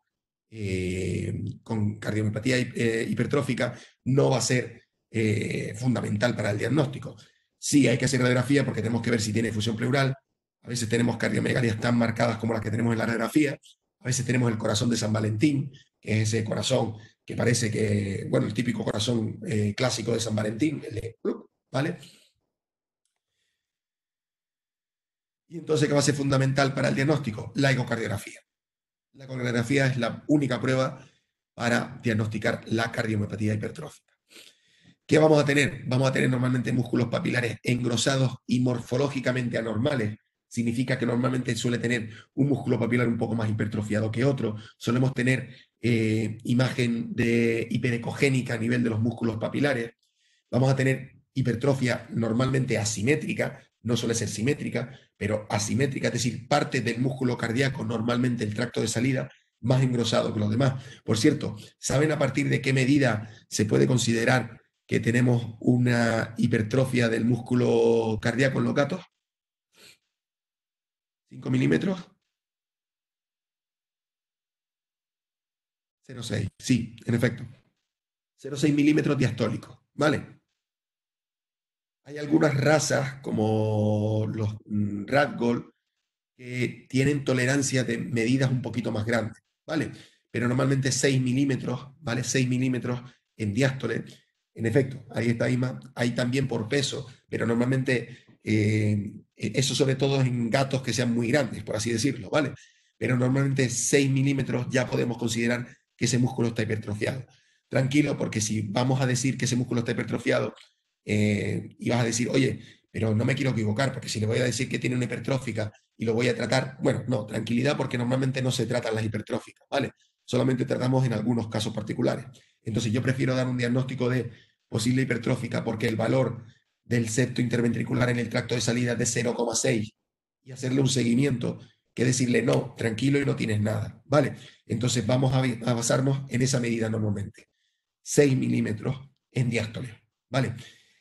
A: con cardiomiopatía hipertrófica no va a ser fundamental para el diagnóstico. Sí, hay que hacer radiografía porque tenemos que ver si tiene fusión pleural. A veces tenemos cardiomegalias tan marcadas como las que tenemos en la radiografía. A veces tenemos el corazón de San Valentín, que es ese corazón que parece que, bueno, el típico corazón clásico de San Valentín, el de, ¿vale? Y entonces, ¿qué va a ser fundamental para el diagnóstico? La ecocardiografía. La ecocardiografía es la única prueba para diagnosticar la cardiomiopatía hipertrófica. ¿Qué vamos a tener? Vamos a tener normalmente músculos papilares engrosados y morfológicamente anormales. Significa que normalmente suele tener un músculo papilar un poco más hipertrofiado que otro. Solemos tener imagen de hiperecogénica a nivel de los músculos papilares. Vamos a tener hipertrofia normalmente asimétrica, no suele ser simétrica, pero asimétrica, es decir, parte del músculo cardíaco, normalmente el tracto de salida, más engrosado que los demás. Por cierto, ¿saben a partir de qué medida se puede considerar que tenemos una hipertrofia del músculo cardíaco en los gatos? ¿5 milímetros? 0,6, sí, en efecto. 0,6 milímetros diastólicos, ¿vale? Hay algunas razas, como los ragdoll, que tienen tolerancia de medidas un poquito más grandes, ¿vale? Pero normalmente 6 milímetros, ¿vale? 6 milímetros en diástole. En efecto, ahí está Ima, hay también por peso, pero normalmente eso sobre todo en gatos que sean muy grandes, por así decirlo, ¿vale? Pero normalmente 6 milímetros ya podemos considerar que ese músculo está hipertrofiado. Tranquilo, porque si vamos a decir que ese músculo está hipertrofiado y vas a decir, oye, pero no me quiero equivocar, porque si le voy a decir que tiene una hipertrófica y lo voy a tratar, bueno, no, tranquilidad, porque normalmente no se tratan las hipertróficas, ¿vale? Solamente tratamos en algunos casos particulares. Entonces yo prefiero dar un diagnóstico de posible hipertrófica porque el valor del septo interventricular en el tracto de salida es de 0,6 y hacerle un seguimiento que decirle, no, tranquilo y no tienes nada, ¿vale? Entonces vamos a basarnos en esa medida normalmente. 6 milímetros en diástole, ¿vale?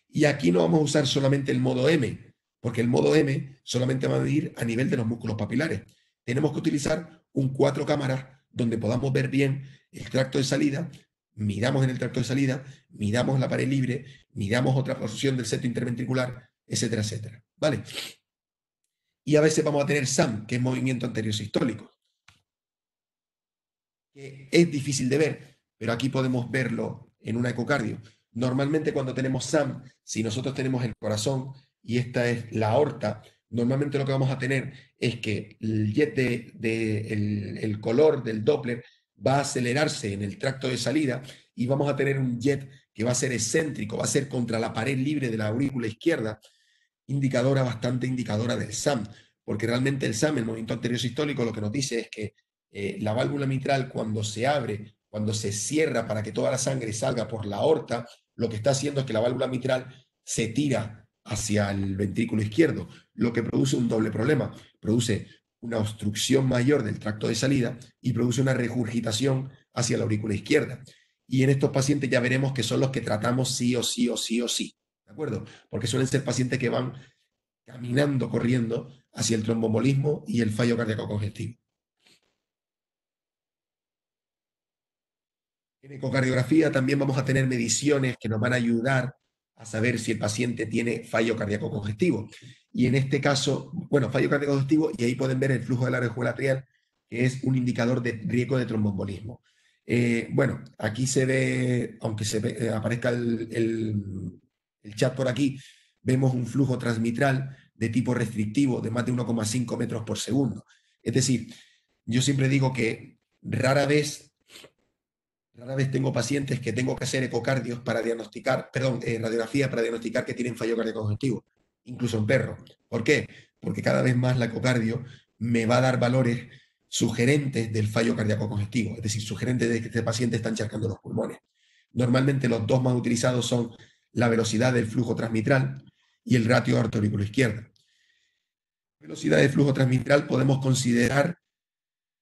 A: Y aquí no vamos a usar solamente el modo M, porque el modo M solamente va a medir a nivel de los músculos papilares. Tenemos que utilizar un 4 cámaras donde podamos ver bien el tracto de salida, miramos en el tracto de salida, miramos la pared libre, miramos otra porción del septo interventricular, etcétera, etcétera, ¿vale? Y a veces vamos a tener SAM, que es movimiento anterior sistólico, que es difícil de ver, pero aquí podemos verlo en una ecocardio. Normalmente cuando tenemos SAM, si nosotros tenemos el corazón y esta es la aorta, normalmente lo que vamos a tener es que el jet el color del Doppler va a acelerarse en el tracto de salida y vamos a tener un jet que va a ser excéntrico, va a ser contra la pared libre de la aurícula izquierda, bastante indicadora del SAM, porque realmente el SAM, el movimiento anterior sistólico, lo que nos dice es que la válvula mitral cuando se abre, cuando se cierra para que toda la sangre salga por la aorta, lo que está haciendo es que la válvula mitral se tira hacia el ventrículo izquierdo, lo que produce un doble problema. Produce una obstrucción mayor del tracto de salida y produce una regurgitación hacia la aurícula izquierda. Y en estos pacientes ya veremos que son los que tratamos sí o sí o sí o sí, ¿de acuerdo? Porque suelen ser pacientes que van caminando, corriendo hacia el tromboembolismo y el fallo cardíaco congestivo. En ecocardiografía también vamos a tener mediciones que nos van a ayudar a saber si el paciente tiene fallo cardíaco congestivo. Y en este caso, bueno, fallo cardíaco congestivo, y ahí pueden ver el flujo del areola atrial, que es un indicador de riesgo de tromboembolismo. Bueno, aquí se ve, aunque aparezca el chat por aquí, vemos un flujo transmitral de tipo restrictivo de más de 1,5 metros por segundo. Es decir, yo siempre digo que rara vez tengo pacientes que tengo que hacer ecocardios para diagnosticar, radiografía para diagnosticar que tienen fallo cardíaco congestivo, incluso en perros. ¿Por qué? Porque cada vez más la ecocardio me va a dar valores sugerentes del fallo cardíaco congestivo, es decir, sugerentes de que este paciente está encharcando los pulmones. Normalmente los dos más utilizados son la velocidad del flujo transmitral y el ratio aorto-aurículo izquierda. Velocidad de flujo transmitral podemos considerar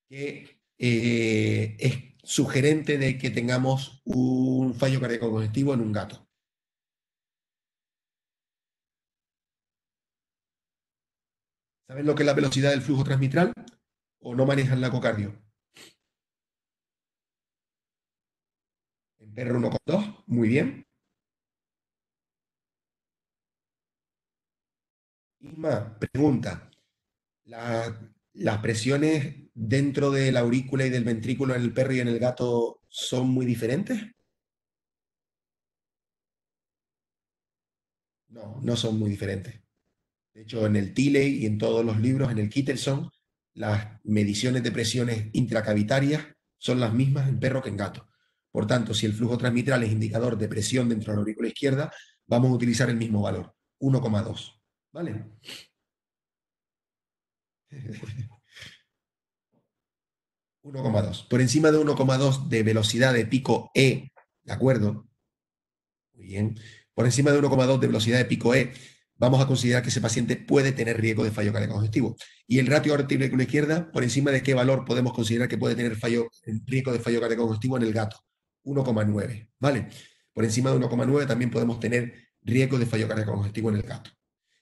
A: que es sugerente de que tengamos un fallo cardíaco congestivo en un gato. ¿Saben lo que es la velocidad del flujo transmitral? ¿O no manejan la ecocardio? En perro 1,2, muy bien. Isma, pregunta. ¿Las presiones dentro de la aurícula y del ventrículo en el perro y en el gato son muy diferentes? No, no son muy diferentes. De hecho, en el Tilley y en todos los libros, en el Kittelson, las mediciones de presiones intracavitarias son las mismas en perro que en gato. Por tanto, si el flujo transmitral es indicador de presión dentro de la aurícula izquierda, vamos a utilizar el mismo valor, 1,2. ¿Vale? 1,2. Por encima de 1,2 de velocidad de pico E, ¿de acuerdo? Muy bien. Por encima de 1,2 de velocidad de pico E, vamos a considerar que ese paciente puede tener riesgo de fallo cardíaco congestivo. Y el ratio aorto-aurícula izquierda, ¿por encima de qué valor podemos considerar que puede tener riesgo de fallo cardíaco congestivo en el gato? 1,9, ¿vale? Por encima de 1,9 también podemos tener riesgo de fallo cardíaco congestivo en el gato.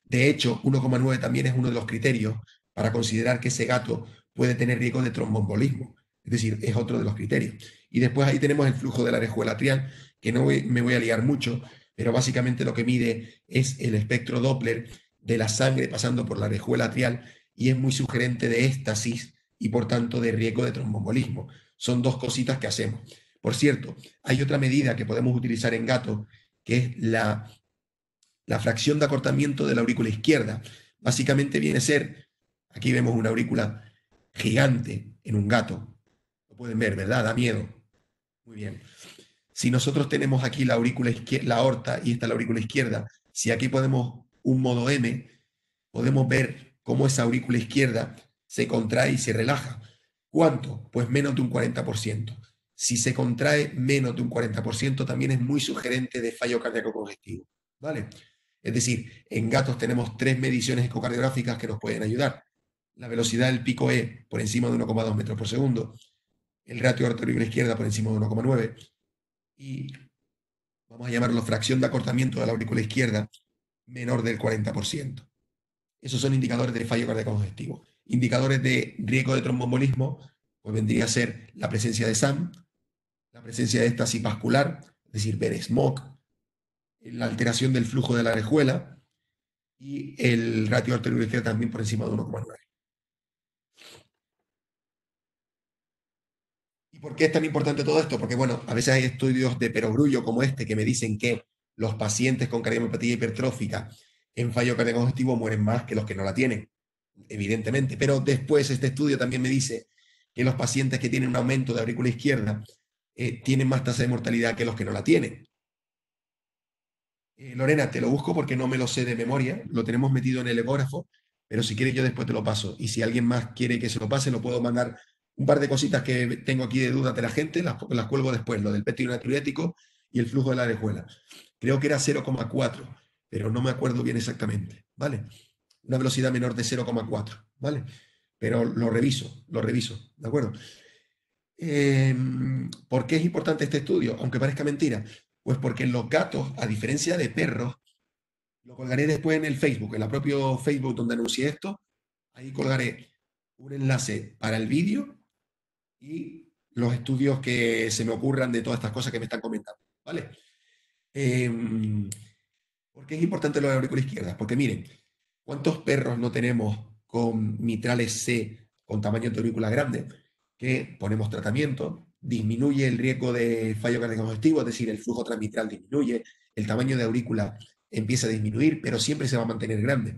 A: De hecho, 1,9 también es uno de los criterios para considerar que ese gato puede tener riesgo de tromboembolismo. Es decir, es otro de los criterios. Y después ahí tenemos el flujo de la orejuela atrial, que no me voy a liar mucho, pero básicamente lo que mide es el espectro Doppler de la sangre pasando por la orejuela atrial y es muy sugerente de éstasis y por tanto de riesgo de tromboembolismo. Son dos cositas que hacemos. Por cierto, hay otra medida que podemos utilizar en gatos, que es la fracción de acortamiento de la aurícula izquierda. Básicamente viene a ser, aquí vemos una aurícula gigante en un gato. Lo pueden ver, ¿verdad? Da miedo. Muy bien. Si nosotros tenemos aquí la aurícula izquierda, la aorta, y esta la aurícula izquierda, si aquí podemos un modo M, podemos ver cómo esa aurícula izquierda se contrae y se relaja. ¿Cuánto? Pues menos de un 40%. Si se contrae menos de un 40%, también es muy sugerente de fallo cardíaco congestivo. ¿Vale? Es decir, en gatos tenemos 3 mediciones ecocardiográficas que nos pueden ayudar. La velocidad del pico E por encima de 1,2 metros por segundo, el ratio aorto-aurícula izquierda por encima de 1,9 y vamos a llamarlo fracción de acortamiento de la aurícula izquierda menor del 40%. Esos son indicadores de fallo cardíaco congestivo. Indicadores de riesgo de tromboembolismo, pues vendría a ser la presencia de SAM, la presencia de éstasis vascular, es decir, ver SMOC, la alteración del flujo de la orejuela y el ratio aorto-aurícula izquierda también por encima de 1,9. ¿Y por qué es tan importante todo esto? Porque, bueno, a veces hay estudios de perogrullo como este que me dicen que los pacientes con cardiomopatía hipertrófica en fallo cardíaco congestivo mueren más que los que no la tienen, evidentemente. Pero después este estudio también me dice que los pacientes que tienen un aumento de aurícula izquierda tienen más tasa de mortalidad que los que no la tienen. Lorena, te lo busco porque no me lo sé de memoria, lo tenemos metido en el ecógrafo, pero si quieres yo después te lo paso. Y si alguien más quiere que se lo pase, lo puedo mandar. Un par de cositas que tengo aquí de dudas de la gente, las cuelgo después, lo del PET natriurético y el flujo de la orejuela. Creo que era 0,4, pero no me acuerdo bien exactamente, ¿vale? Una velocidad menor de 0,4, ¿vale? Pero lo reviso, ¿de acuerdo? ¿Por qué es importante este estudio? Aunque parezca mentira. Pues porque en los gatos, a diferencia de perros, lo colgaré después en el Facebook, en la propio Facebook donde anuncié esto, ahí colgaré un enlace para el vídeo y los estudios que se me ocurran de todas estas cosas que me están comentando, ¿vale? ¿Por qué es importante lo de la aurícula izquierda? Porque miren, ¿cuántos perros no tenemos con mitrales C con tamaño de aurícula grande que ponemos tratamiento, disminuye el riesgo de fallo cardíaco congestivo, es decir, el flujo transmitral disminuye, el tamaño de aurícula empieza a disminuir, pero siempre se va a mantener grande?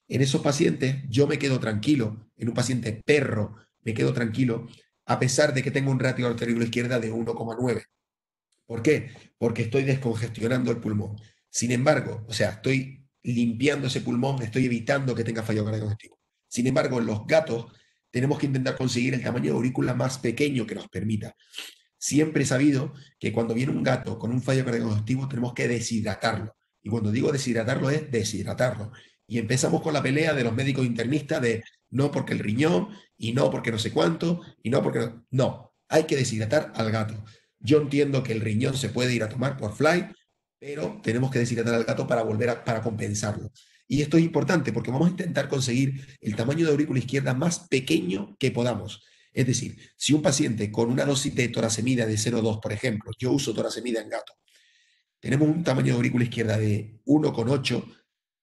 A: En esos pacientes yo me quedo tranquilo, en un paciente perro me quedo tranquilo, a pesar de que tengo un ratio aorto-aurícula izquierda de 1,9. ¿Por qué? Porque estoy descongestionando el pulmón. Sin embargo, o sea, estoy limpiando ese pulmón, estoy evitando que tenga fallo cardíaco congestivo. Sin embargo, en los gatos tenemos que intentar conseguir el tamaño de aurícula más pequeño que nos permita. siempre he sabido que cuando viene un gato con un fallo cardíaco tenemos que deshidratarlo. Y cuando digo deshidratarlo es deshidratarlo. Y empezamos con la pelea de los médicos internistas de no porque el riñón, y no porque no sé cuánto, y no porque no. No, hay que deshidratar al gato. Yo entiendo que el riñón se puede ir a tomar por fly, pero tenemos que deshidratar al gato para para compensarlo. Y esto es importante porque vamos a intentar conseguir el tamaño de aurícula izquierda más pequeño que podamos. Es decir, si un paciente con una dosis de torasemida de 0,2, por ejemplo, yo uso torasemida en gato, tenemos un tamaño de aurícula izquierda de 1,8,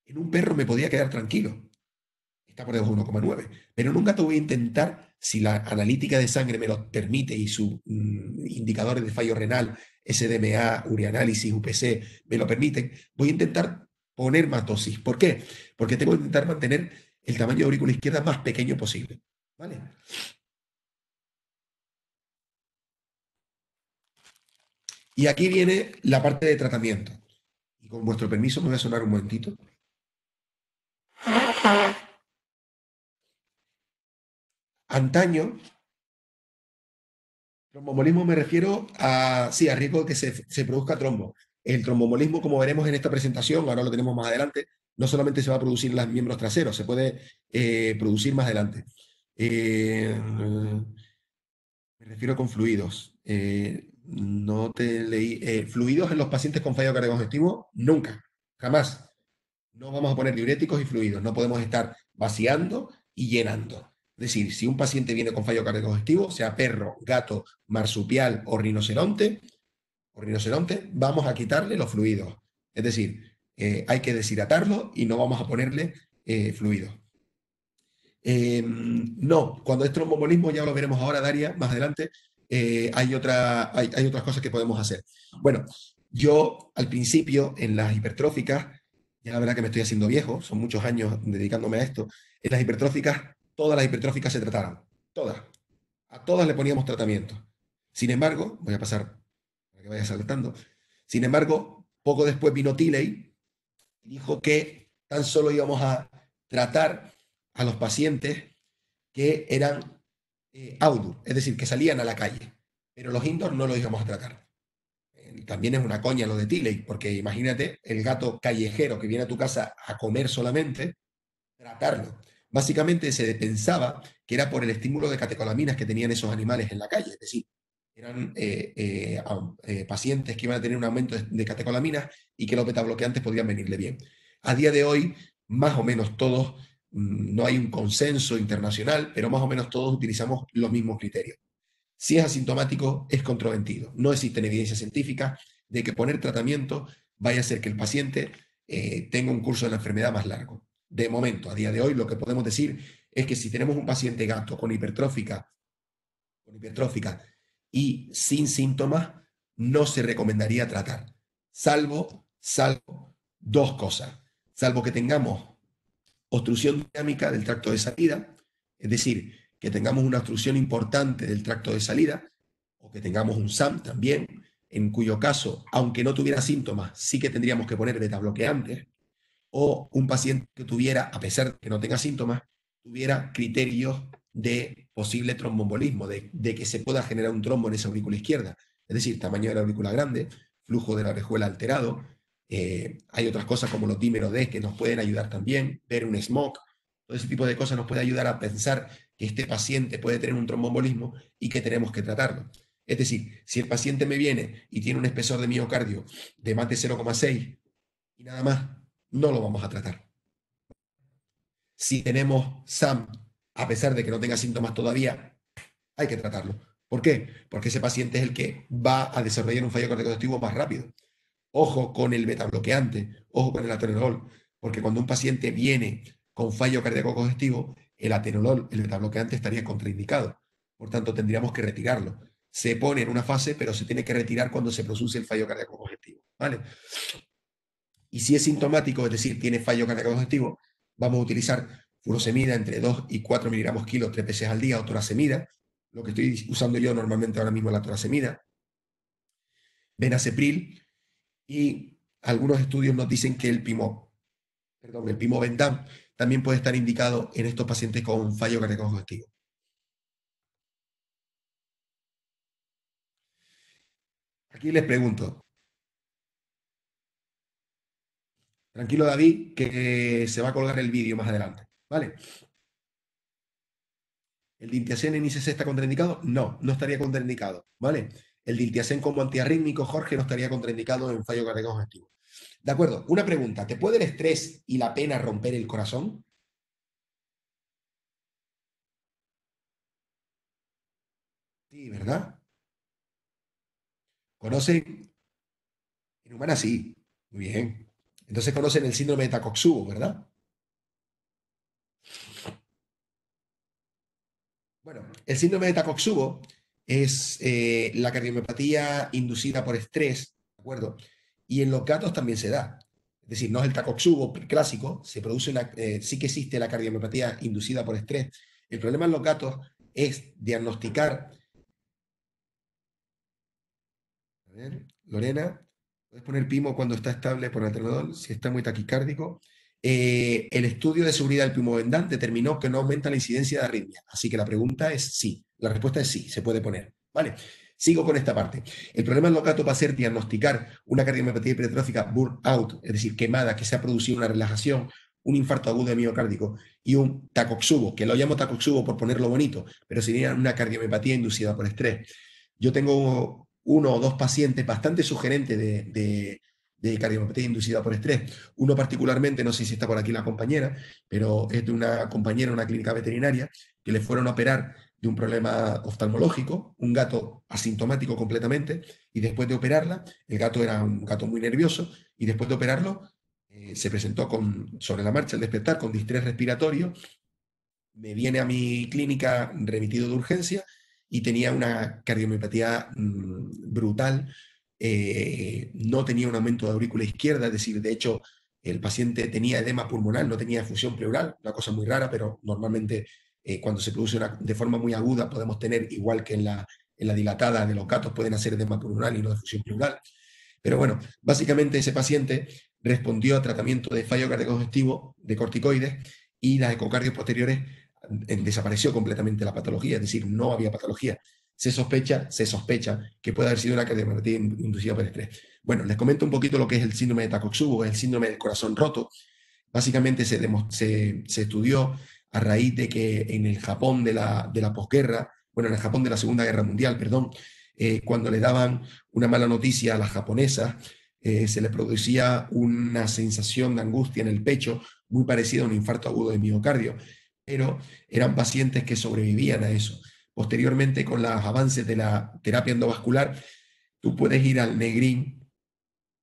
A: en un perro me podía quedar tranquilo. Está por debajo de 1,9. Pero en un gato voy a intentar, si la analítica de sangre me lo permite y sus indicadores de fallo renal, SDMA, ureanálisis, UPC, me lo permiten, voy a intentar poner más dosis. ¿Por qué? Porque tengo que intentar mantener el tamaño de aurícula izquierda más pequeño posible. ¿Vale? Y aquí viene la parte de tratamiento. Y con vuestro permiso me voy a sonar un momentito. Antaño, tromboembolismo me refiero a, sí, a riesgo de que se produzca trombo. El tromboembolismo, como veremos en esta presentación, ahora lo tenemos más adelante, no solamente se va a producir en los miembros traseros, se puede producir más adelante. Me refiero con fluidos. No te leí. Fluidos en los pacientes con fallo cardiocongestivo, nunca, jamás. No vamos a poner diuréticos y fluidos, no podemos estar vaciando y llenando. Es decir, si un paciente viene con fallo cardiocongestivo, sea perro, gato, marsupial o rinoceronte, vamos a quitarle los fluidos. Es decir, hay que deshidratarlo y no vamos a ponerle fluidos. No, cuando es tromboembolismo, ya lo veremos ahora, Daria, más adelante, hay otras cosas que podemos hacer. Bueno, yo al principio en las hipertróficas, ya la verdad que me estoy haciendo viejo, son muchos años dedicándome a esto, en las hipertróficas, todas las hipertróficas se trataron, todas. A todas le poníamos tratamiento. Sin embargo, voy a pasar para que vaya saltando, sin embargo, poco después vino Tilley y dijo que tan solo íbamos a tratar a los pacientes que eran outdoor, es decir, que salían a la calle, pero los indoor no los íbamos a tratar. También es una coña lo de Tilley, porque imagínate el gato callejero que viene a tu casa a comer solamente, tratarlo. Básicamente se pensaba que era por el estímulo de catecolaminas que tenían esos animales en la calle, es decir, eran pacientes que iban a tener un aumento de catecolaminas y que los betabloqueantes podrían venirle bien. A día de hoy, más o menos todos, no hay un consenso internacional, pero más o menos todos utilizamos los mismos criterios. Si es asintomático, es contravendido. No existe evidencia científica de que poner tratamiento vaya a hacer que el paciente tenga un curso de la enfermedad más largo. De momento, a día de hoy, lo que podemos decir es que si tenemos un paciente gato con hipertrófica y sin síntomas, no se recomendaría tratar, salvo dos cosas. Salvo que tengamos obstrucción dinámica del tracto de salida, es decir, que tengamos una obstrucción importante del tracto de salida, o que tengamos un SAM también, en cuyo caso, aunque no tuviera síntomas, sí que tendríamos que poner betabloqueantes, o un paciente que tuviera, a pesar de que no tenga síntomas, tuviera criterios de posible tromboembolismo, de que se pueda generar un trombo en esa aurícula izquierda, es decir, tamaño de la aurícula grande, flujo de la orejuela alterado. Hay otras cosas como los dímeros D que nos pueden ayudar también, ver un SMOC, todo ese tipo de cosas nos puede ayudar a pensar que este paciente puede tener un tromboembolismo y que tenemos que tratarlo. Es decir, si el paciente me viene y tiene un espesor de miocardio de más de 0,6 y nada más, no lo vamos a tratar. Si tenemos SAM, a pesar de que no tenga síntomas todavía, hay que tratarlo. ¿Por qué? Porque ese paciente es el que va a desarrollar un fallo cardíaco más rápido. Ojo con el betabloqueante, ojo con el atenolol, porque cuando un paciente viene con fallo cardíaco congestivo, el atenolol, el betabloqueante, estaría contraindicado. Por tanto, tendríamos que retirarlo. Se pone en una fase, pero se tiene que retirar cuando se produce el fallo cardíaco congestivo. ¿Vale? Y si es sintomático, es decir, tiene fallo cardíaco congestivo, vamos a utilizar furosemida entre 2 y 4 miligramos kilo 3 veces al día, o torasemida, lo que estoy usando yo normalmente ahora mismo es la torasemida, benacepril, y algunos estudios nos dicen que el pimobendan también puede estar indicado en estos pacientes con fallo cardíaco congestivo. Aquí les pregunto. Tranquilo, David, que se va a colgar el vídeo más adelante. ¿Vale? ¿El diltiazem en ICC está contraindicado? No, no estaría contraindicado. ¿Vale? El diltiazem como antiarrítmico, Jorge, no estaría contraindicado en fallo cardíaco congestional. De acuerdo, una pregunta. ¿Te puede el estrés y la pena romper el corazón? Sí, ¿verdad? ¿Conocen? En humana sí. Muy bien. Entonces conocen el síndrome de Takotsubo, ¿verdad? Bueno, el síndrome de Takotsubo es la cardiomiopatía inducida por estrés, ¿de acuerdo? Y en los gatos también se da. Es decir, no es el Takotsubo clásico, se produce sí que existe la cardiomiopatía inducida por estrés. El problema en los gatos es diagnosticar. A ver, Lorena, puedes poner Pimo cuando está estable por alternador, si está muy taquicárdico. El estudio de seguridad del pimovendal determinó que no aumenta la incidencia de arritmia. Así que la pregunta es sí. La respuesta es sí, se puede poner. ¿Vale? Sigo con esta parte. El problema en los gatos va a ser diagnosticar una cardiomiopatía hipertrófica burnout, es decir, quemada, que se ha producido una relajación, un infarto agudo de miocárdico y un Takotsubo, que lo llamo Takotsubo por ponerlo bonito, pero sería una cardiomiopatía inducida por estrés. Yo tengo uno o dos pacientes bastante sugerentes de cardiomiopatía inducida por estrés. Uno particularmente, no sé si está por aquí la compañera, pero es de una compañera en una clínica veterinaria que le fueron a operar de un problema oftalmológico, un gato asintomático completamente, y después de operarla, el gato era un gato muy nervioso, y después de operarlo, se presentó sobre la marcha al despertar con distrés respiratorio, me viene a mi clínica remitido de urgencia y tenía una cardiomiopatía brutal, no tenía un aumento de aurícula izquierda, es decir, de hecho, el paciente tenía edema pulmonar, no tenía efusión pleural, una cosa muy rara, pero normalmente cuando se produce de forma muy aguda podemos tener, igual que en la dilatada de los gatos, pueden hacer edema pulmonar y no efusión pleural. Pero bueno, básicamente ese paciente respondió a tratamiento de fallo cardiocongestivo de corticoides y las ecocardios posteriores desapareció completamente la patología, es decir, no había patología. Se sospecha que puede haber sido una cardiomiopatía inducida por estrés. Bueno, les comento un poquito lo que es el síndrome de Takotsubo, el síndrome del corazón roto. Básicamente se estudió a raíz de que en el Japón de la posguerra, bueno, en el Japón de la Segunda Guerra Mundial, perdón, cuando le daban una mala noticia a las japonesas, se les producía una sensación de angustia en el pecho muy parecida a un infarto agudo de miocardio, pero eran pacientes que sobrevivían a eso. Posteriormente, con los avances de la terapia endovascular, tú puedes ir al Negrín,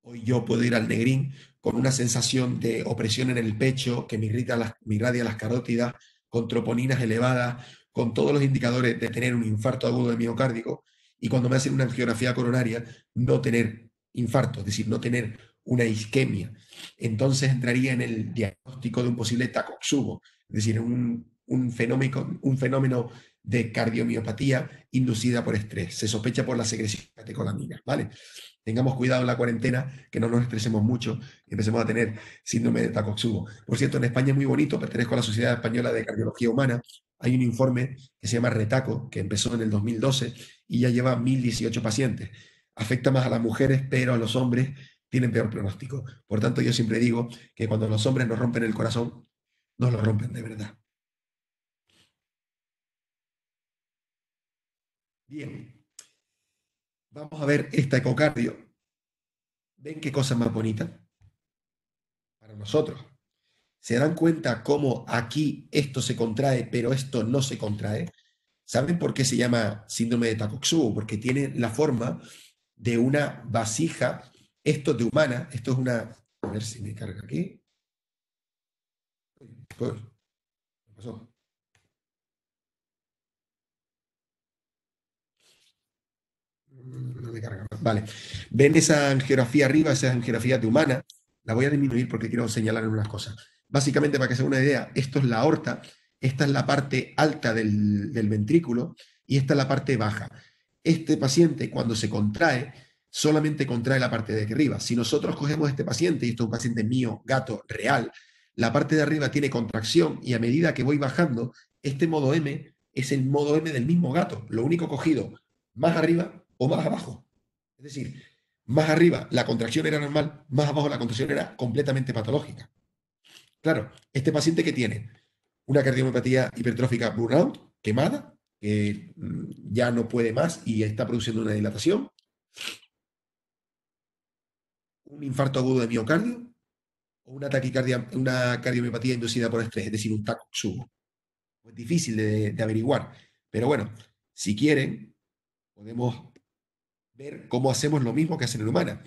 A: hoy yo puedo ir al Negrín con una sensación de opresión en el pecho que me irradia las carótidas, con troponinas elevadas, con todos los indicadores de tener un infarto agudo de miocárdico, y cuando me hacen una angiografía coronaria, no tener infarto, es decir, no tener una isquemia. Entonces entraría en el diagnóstico de un posible Takotsubo, es decir, un fenómeno de cardiomiopatía inducida por estrés. Se sospecha por la secreción de catecolaminas, ¿vale? Tengamos cuidado en la cuarentena, que no nos estresemos mucho y empecemos a tener síndrome de Takotsubo. Por cierto, en España es muy bonito, pertenezco a la Sociedad Española de Cardiología Humana. Hay un informe que se llama RETACO, que empezó en el 2012 y ya lleva 1018 pacientes. Afecta más a las mujeres, pero a los hombres tienen peor pronóstico. Por tanto, yo siempre digo que cuando los hombres nos rompen el corazón, nos lo rompen de verdad. Bien. Vamos a ver esta ecocardio. ¿Ven qué cosa más bonita? Para nosotros. ¿Se dan cuenta cómo aquí esto se contrae, pero esto no se contrae? ¿Saben por qué se llama síndrome de Takotsubo? Porque tiene la forma de una vasija. Esto de humana, esto es una... A ver si me carga aquí. ¿Qué pasó? No me carga. Vale. ¿Ven esa angiografía arriba, esa angiografía de humana? La voy a disminuir porque quiero señalar unas cosas. Básicamente, para que se den una idea, esto es la aorta, esta es la parte alta del ventrículo y esta es la parte baja. Este paciente, cuando se contrae, solamente contrae la parte de aquí arriba. Si nosotros cogemos este paciente, y esto es un paciente mío, gato, real, la parte de arriba tiene contracción y a medida que voy bajando, este modo M es el modo M del mismo gato. Lo único cogido más arriba o más abajo. Es decir, más arriba la contracción era normal, más abajo la contracción era completamente patológica. Claro, este paciente que tiene una cardiomiopatía hipertrófica burnout, quemada, que ya no puede más y está produciendo una dilatación, un infarto agudo de miocardio o una taquicardia, una cardiomiopatía inducida por estrés, es decir, un Takotsubo. Es difícil de averiguar, pero bueno, si quieren, podemos ver cómo hacemos lo mismo que hacen en humana.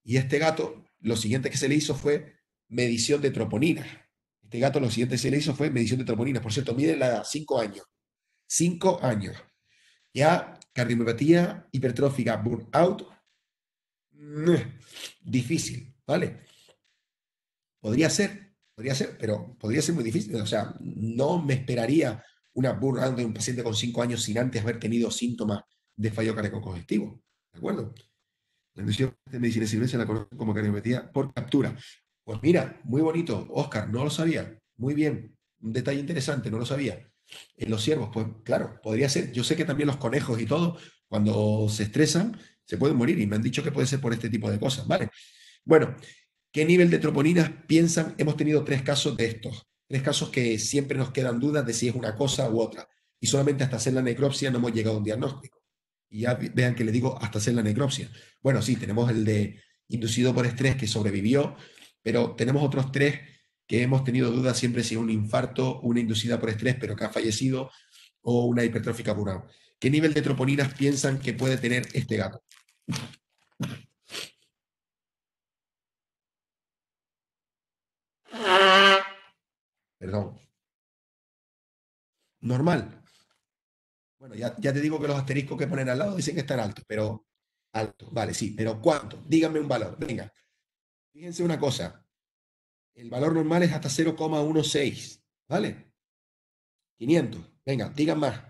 A: Y este gato, lo siguiente que se le hizo fue medición de troponina. Este gato lo siguiente que se le hizo fue medición de troponina. Por cierto, mide la edad, 5 años. 5 años. Ya cardiomiopatía hipertrófica, burnout, difícil, ¿vale? Podría ser, pero podría ser muy difícil. O sea, no me esperaría una burnout de un paciente con 5 años sin antes haber tenido síntomas de fallo cardíaco-congestivo. ¿De acuerdo? La inducción de medicina de silencio la conocen como cardiomiopatía por captura. Pues mira, muy bonito, Óscar, no lo sabía. Muy bien, un detalle interesante, no lo sabía. En los ciervos, pues claro, podría ser. Yo sé que también los conejos y todo, cuando se estresan, se pueden morir y me han dicho que puede ser por este tipo de cosas, ¿vale? Bueno, ¿qué nivel de troponinas piensan? Hemos tenido 3 casos de estos. 3 casos que siempre nos quedan dudas de si es una cosa u otra. Y solamente hasta hacer la necropsia no hemos llegado a un diagnóstico. Y ya vean que le digo hasta hacer la necropsia. Bueno, sí, tenemos el de inducido por estrés que sobrevivió, pero tenemos otros 3 que hemos tenido dudas siempre si es un infarto, una inducida por estrés pero que ha fallecido o una hipertrófica burnout. ¿Qué nivel de troponinas piensan que puede tener este gato? Perdón. Normal. Bueno, ya te digo que los asteriscos que ponen al lado dicen que están altos, pero alto, vale, sí, pero ¿cuánto? Díganme un valor, venga. Fíjense una cosa, el valor normal es hasta 0,16, ¿vale? 500, venga, digan más.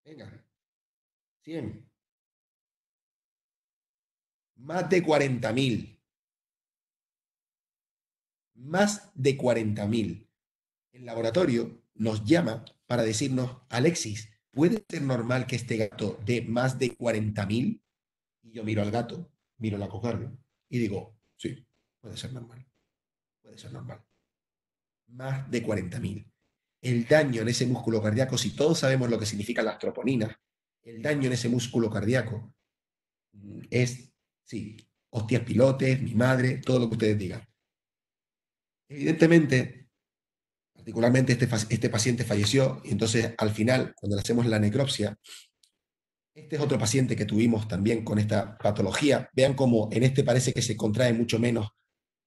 A: Venga, 100. Más de 40.000. Más de 40.000. El laboratorio nos llama para decirnos, Alexis, ¿puede ser normal que este gato dé más de 40.000? Y yo miro al gato, miro la cocardia y digo, sí, puede ser normal. Puede ser normal. Más de 40.000. El daño en ese músculo cardíaco, si todos sabemos lo que significan las troponinas, el daño en ese músculo cardíaco es, sí, hostias pilotes, mi madre, todo lo que ustedes digan. Evidentemente, particularmente este paciente falleció y entonces al final, cuando le hacemos la necropsia, este es otro paciente que tuvimos también con esta patología. Vean cómo en este parece que se contrae mucho menos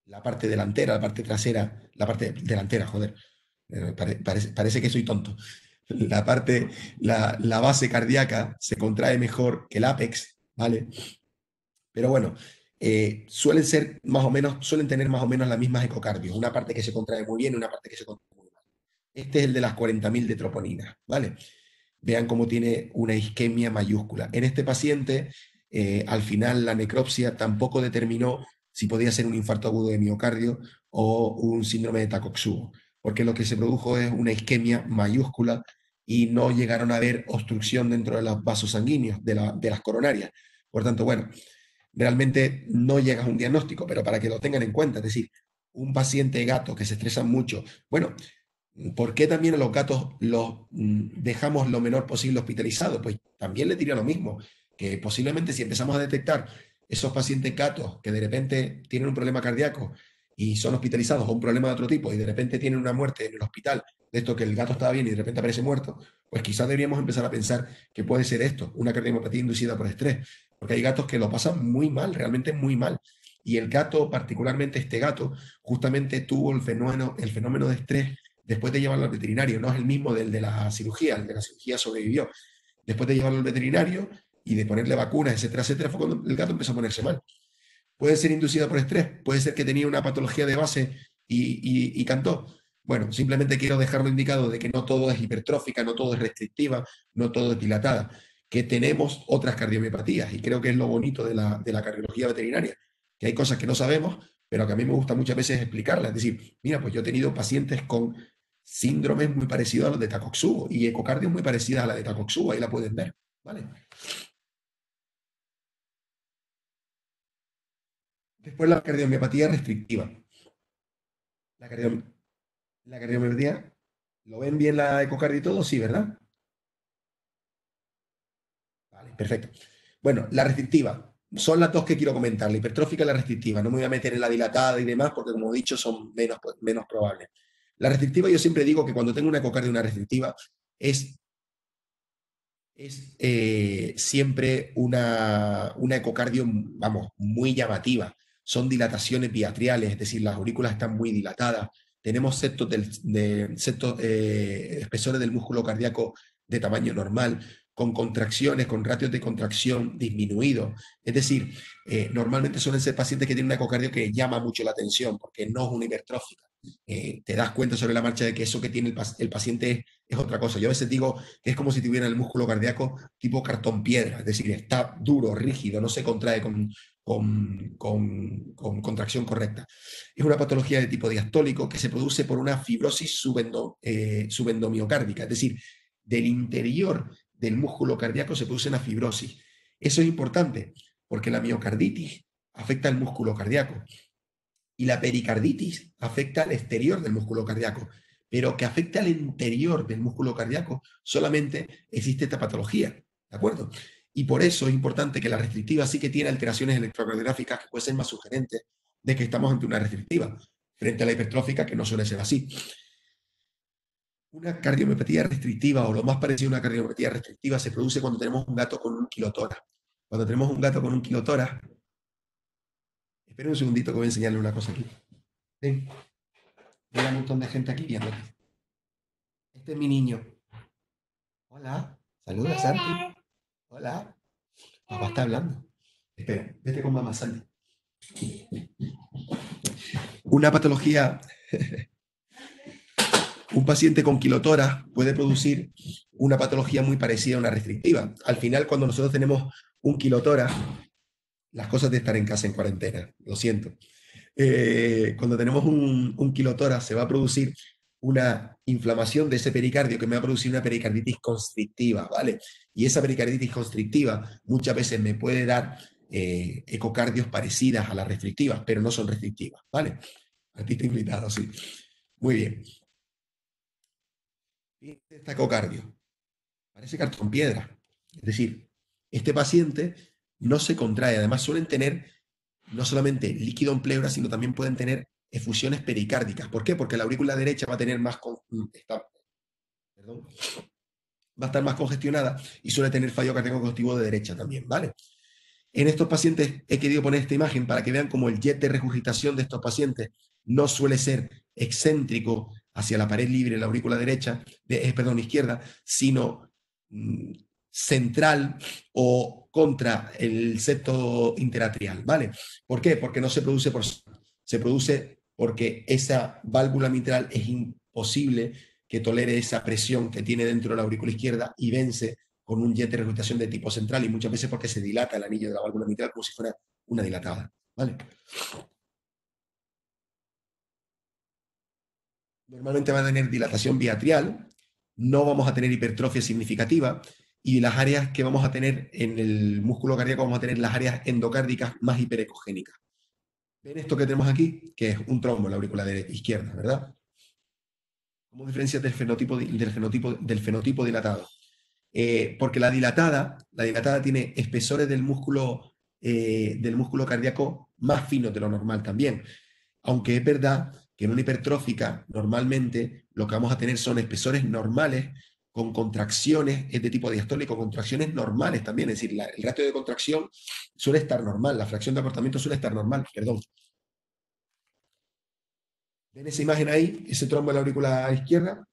A: la parte delantera, la parte trasera, la parte delantera, joder. Parece que soy tonto. La base cardíaca se contrae mejor que el ápex, ¿vale? Pero bueno, suelen tener más o menos las mismas ecocardios. Una parte que se contrae muy bien y una parte que se contrae muy mal. Este es el de las 40.000 de troponina, ¿vale? Vean cómo tiene una isquemia mayúscula. En este paciente, al final la necropsia tampoco determinó si podía ser un infarto agudo de miocardio o un síndrome de Takotsubo, porque lo que se produjo es una isquemia mayúscula y no llegaron a ver obstrucción dentro de los vasos sanguíneos, de las coronarias. Por tanto, bueno, realmente no llegas a un diagnóstico, pero para que lo tengan en cuenta, es decir, un paciente gato que se estresa mucho, bueno, ¿por qué también a los gatos los dejamos lo menor posible hospitalizados? Pues también le diría lo mismo, que posiblemente si empezamos a detectar esos pacientes gatos que de repente tienen un problema cardíaco y son hospitalizados o un problema de otro tipo y de repente tienen una muerte en el hospital, de esto que el gato estaba bien y de repente aparece muerto, pues quizás deberíamos empezar a pensar que puede ser esto, una cardiomiopatía inducida por estrés, porque hay gatos que lo pasan muy mal, realmente muy mal. Y el gato, particularmente este gato, justamente tuvo el fenómeno de estrés después de llevarlo al veterinario. No es el mismo del de la cirugía, el de la cirugía sobrevivió. Después de llevarlo al veterinario y de ponerle vacunas, etcétera, etcétera, fue cuando el gato empezó a ponerse mal. Puede ser inducida por estrés, puede ser que tenía una patología de base y cantó. Bueno, simplemente quiero dejarlo indicado de que no todo es hipertrófica, no todo es restrictiva, no todo es dilatada, que tenemos otras cardiomiopatías y creo que es lo bonito de la cardiología veterinaria, que hay cosas que no sabemos, pero que a mí me gusta muchas veces explicarlas. Es decir, mira, pues yo he tenido pacientes con síndromes muy parecidos a los de Takotsubo y ecocardios muy parecidas a la de Takotsubo, ahí la pueden ver, ¿vale? Después la cardiomiopatía restrictiva. La cardiomiopatía, ¿lo ven bien la ecocardio y todo? Sí, ¿verdad? Vale, perfecto. Bueno, la restrictiva. Son las dos que quiero comentar, la hipertrófica y la restrictiva. No me voy a meter en la dilatada y demás porque, como he dicho, son menos probables. La restrictiva, yo siempre digo que cuando tengo una ecocardio y una restrictiva es siempre una ecocardio, vamos, muy llamativa. Son dilataciones biatriales, es decir, las aurículas están muy dilatadas. Tenemos espesores del músculo cardíaco de tamaño normal, con contracciones, con ratios de contracción disminuidos. Es decir, normalmente suelen ser pacientes que tienen una ecocardio que llama mucho la atención, porque no es una hipertrófica. Te das cuenta sobre la marcha de que eso que tiene el paciente es otra cosa. Yo a veces digo que es como si tuviera el músculo cardíaco tipo cartón piedra, es decir, está duro, rígido, no se contrae con contracción correcta. Es una patología de tipo diastólico que se produce por una fibrosis subendomiocárdica, es decir, del interior del músculo cardíaco se produce una fibrosis. Eso es importante porque la miocarditis afecta al músculo cardíaco y la pericarditis afecta al exterior del músculo cardíaco, pero que afecta al interior del músculo cardíaco solamente existe esta patología, ¿de acuerdo? Y por eso es importante que la restrictiva sí que tiene alteraciones electrocardiográficas que pueden ser más sugerentes de que estamos ante una restrictiva, frente a la hipertrófica, que no suele ser así. Una cardiomiopatía restrictiva, o lo más parecido a una cardiomiopatía restrictiva, se produce cuando tenemos un gato con un kilotórax. Cuando tenemos un gato con un kilotórax, esperen un segundito que voy a enseñarle una cosa aquí. Ven. Hay un montón de gente aquí viéndote. Este es mi niño. Hola. Saluda, Santi. Hola. Papá está hablando. Espera, vete con mamá, Santi. Una patología... Un paciente con kilotórax puede producir una patología muy parecida a una restrictiva. Al final, cuando nosotros tenemos un kilotórax, las cosas de estar en casa en cuarentena, lo siento. Cuando tenemos un kilotórax se va a producir una inflamación de ese pericardio que me va a producir una pericarditis constrictiva, ¿vale? Y esa pericarditis constrictiva muchas veces me puede dar ecocardios parecidas a las restrictivas, pero no son restrictivas, ¿vale? Artista invitado, sí. Muy bien. Este ecocardio parece cartón piedra. Es decir, este paciente no se contrae. Además, suelen tener no solamente líquido en pleura, sino también pueden tener efusiones pericárdicas. ¿Por qué? Porque la aurícula derecha va a tener va a estar más congestionada y suele tener fallo cardíaco congestionado de derecha también, ¿vale? En estos pacientes he querido poner esta imagen para que vean cómo el jet de regurgitación de estos pacientes no suele ser excéntrico hacia la pared libre de la aurícula derecha, izquierda, sino central o contra el septo interatrial, ¿vale? ¿Por qué? Porque no se produce se produce porque esa válvula mitral es imposible que tolere esa presión que tiene dentro de la aurícula izquierda y vence con un jet de regurgitación de tipo central, y muchas veces porque se dilata el anillo de la válvula mitral como si fuera una dilatada, ¿vale? Normalmente va a tener dilatación biatrial, no vamos a tener hipertrofia significativa, y las áreas que vamos a tener en el músculo cardíaco vamos a tener las áreas endocárdicas más hiperecogénicas. ¿Ven esto que tenemos aquí? Que es un trombo en la aurícula izquierda, ¿verdad? ¿Cómo diferencias del fenotipo dilatado? Porque la dilatada tiene espesores del músculo cardíaco más finos de lo normal también. Aunque es verdad que en una hipertrófica normalmente lo que vamos a tener son espesores normales con contracciones, es de tipo diastólico, contracciones normales también, es decir, el ratio de contracción suele estar normal, la fracción de acortamiento suele estar normal, perdón. ¿Ven esa imagen ahí? Ese trombo en la aurícula izquierda.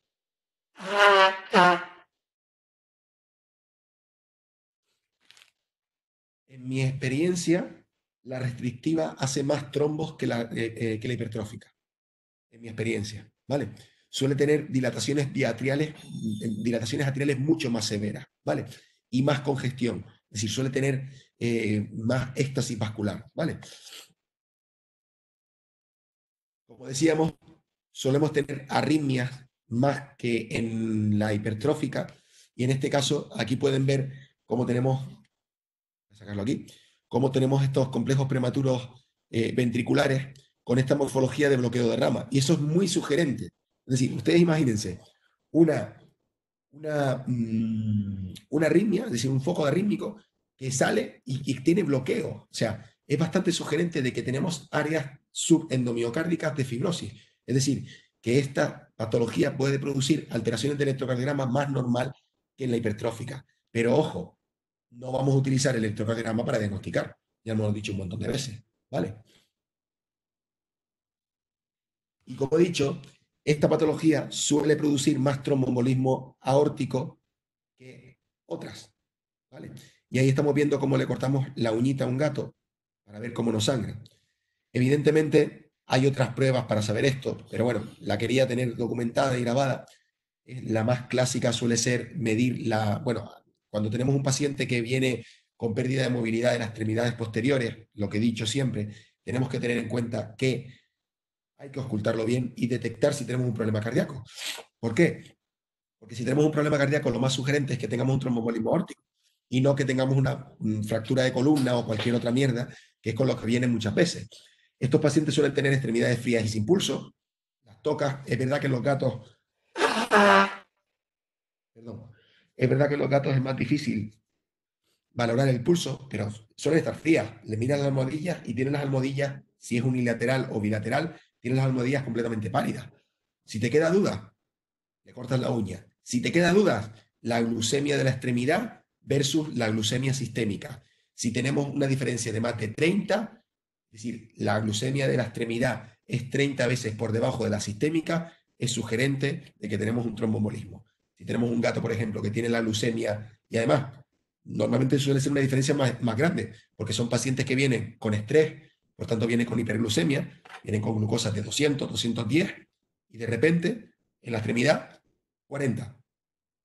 A: En mi experiencia, la restrictiva hace más trombos que la hipertrófica. En mi experiencia, ¿vale? Suele tener dilataciones atriales mucho más severas, ¿vale? Y más congestión. Es decir, suele tener más éxtasis vascular, ¿vale? Como decíamos, solemos tener arritmias más que en la hipertrófica, y en este caso, aquí pueden ver cómo tenemos, voy a sacarlo aquí, cómo tenemos estos complejos prematuros ventriculares con esta morfología de bloqueo de rama. Y eso es muy sugerente. Es decir, ustedes imagínense una arritmia, es decir, un foco arrítmico que sale y tiene bloqueo. O sea, es bastante sugerente de que tenemos áreas subendomiocárdicas de fibrosis. Es decir, que esta patología puede producir alteraciones del electrocardiograma más normal que en la hipertrófica. Pero ojo, no vamos a utilizar el electrocardiograma para diagnosticar. Ya lo hemos dicho un montón de veces, ¿vale? Y como he dicho, esta patología suele producir más tromboembolismo aórtico que otras, ¿vale? Y ahí estamos viendo cómo le cortamos la uñita a un gato para ver cómo nos sangra. Evidentemente hay otras pruebas para saber esto, pero bueno, la quería tener documentada y grabada. La más clásica suele ser medir bueno, cuando tenemos un paciente que viene con pérdida de movilidad de las extremidades posteriores, lo que he dicho siempre, tenemos que tener en cuenta que hay que ocultarlo bien y detectar si tenemos un problema cardíaco. ¿Por qué? Porque si tenemos un problema cardíaco, lo más sugerente es que tengamos un tromboembolismo aórtico y no que tengamos una fractura de columna o cualquier otra mierda, que es con lo que vienen muchas veces. Estos pacientes suelen tener extremidades frías y sin pulso, las tocas. Es verdad que en los gatos... Perdón. Es verdad que en los gatos es más difícil valorar el pulso, pero suelen estar frías. Le miran las almohadillas y tienen las almohadillas, si es unilateral o bilateral, tienen las almohadillas completamente pálidas. Si te queda duda, le cortas la uña. Si te queda duda, la glucemia de la extremidad versus la glucemia sistémica. Si tenemos una diferencia de más de 30, es decir, la glucemia de la extremidad es 30 veces por debajo de la sistémica, es sugerente de que tenemos un tromboembolismo. Si tenemos un gato, por ejemplo, que tiene la glucemia, y además, normalmente suele ser una diferencia más grande, porque son pacientes que vienen con estrés, por tanto vienen con hiperglucemia, vienen con glucosas de 200, 210, y de repente, en la extremidad, 40.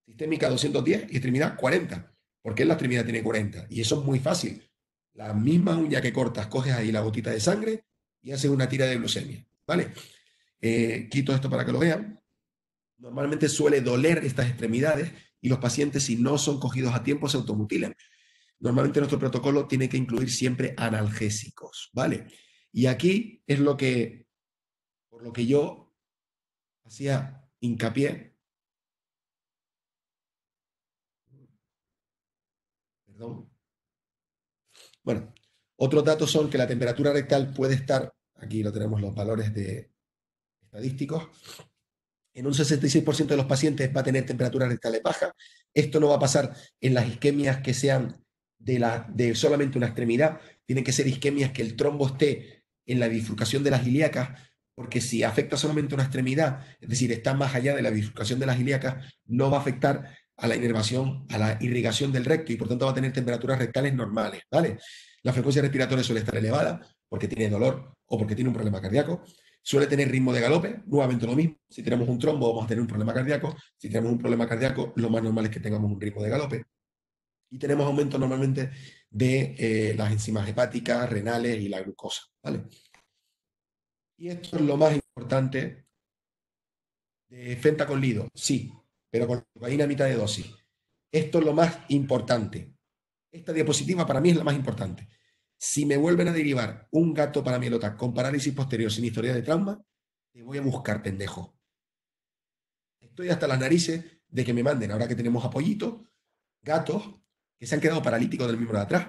A: Sistémica 210 y extremidad 40. ¿Por qué la extremidad tiene 40? Y eso es muy fácil. La misma uña que cortas, coges ahí la gotita de sangre y haces una tira de glucemia, ¿vale? Quito esto para que lo vean. Normalmente suele doler estas extremidades y los pacientes, si no son cogidos a tiempo, se automutilan. Normalmente nuestro protocolo tiene que incluir siempre analgésicos, ¿vale? Y aquí es por lo que yo hacía hincapié. Perdón. Bueno, otros datos son que la temperatura rectal puede estar, aquí lo tenemos los valores estadísticos, en un 66% de los pacientes va a tener temperatura rectal baja. Esto no va a pasar en las isquemias que sean de solamente una extremidad. Tienen que ser isquemias que el trombo esté en la bifurcación de las ilíacas, porque si afecta solamente una extremidad, es decir, está más allá de la bifurcación de las ilíacas, no va a afectar a la inervación, a la irrigación del recto y por tanto va a tener temperaturas rectales normales, ¿vale? La frecuencia respiratoria suele estar elevada porque tiene dolor o porque tiene un problema cardíaco. Suele tener ritmo de galope, nuevamente lo mismo. Si tenemos un trombo vamos a tener un problema cardíaco. Si tenemos un problema cardíaco, lo más normal es que tengamos un ritmo de galope. Y tenemos aumento normalmente de las enzimas hepáticas, renales y la glucosa, ¿vale? Y esto es lo más importante. De fentacolido, sí, pero con cocaína a mitad de dosis. Esto es lo más importante. Esta diapositiva para mí es la más importante. Si me vuelven a derivar un gato para mielota con parálisis posterior sin historia de trauma, te voy a buscar, pendejo. Estoy hasta las narices de que me manden, ahora que tenemos apoyitos, gatos que se han quedado paralíticos del miembro de atrás.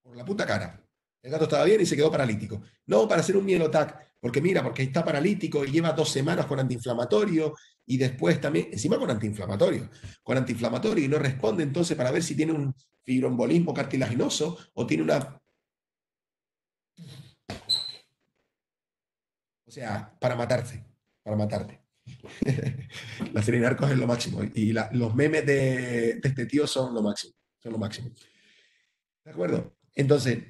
A: Por la puta cara. El gato estaba bien y se quedó paralítico. No, para hacer un mielotac, porque mira, porque está paralítico y lleva 2 semanas con antiinflamatorio y después también, encima con antiinflamatorio y no responde entonces para ver si tiene un fibroembolismo cartilaginoso o tiene una... O sea, para matarte. La serie Narcos es lo máximo y los memes de este tío son lo máximo. ¿De acuerdo? Entonces,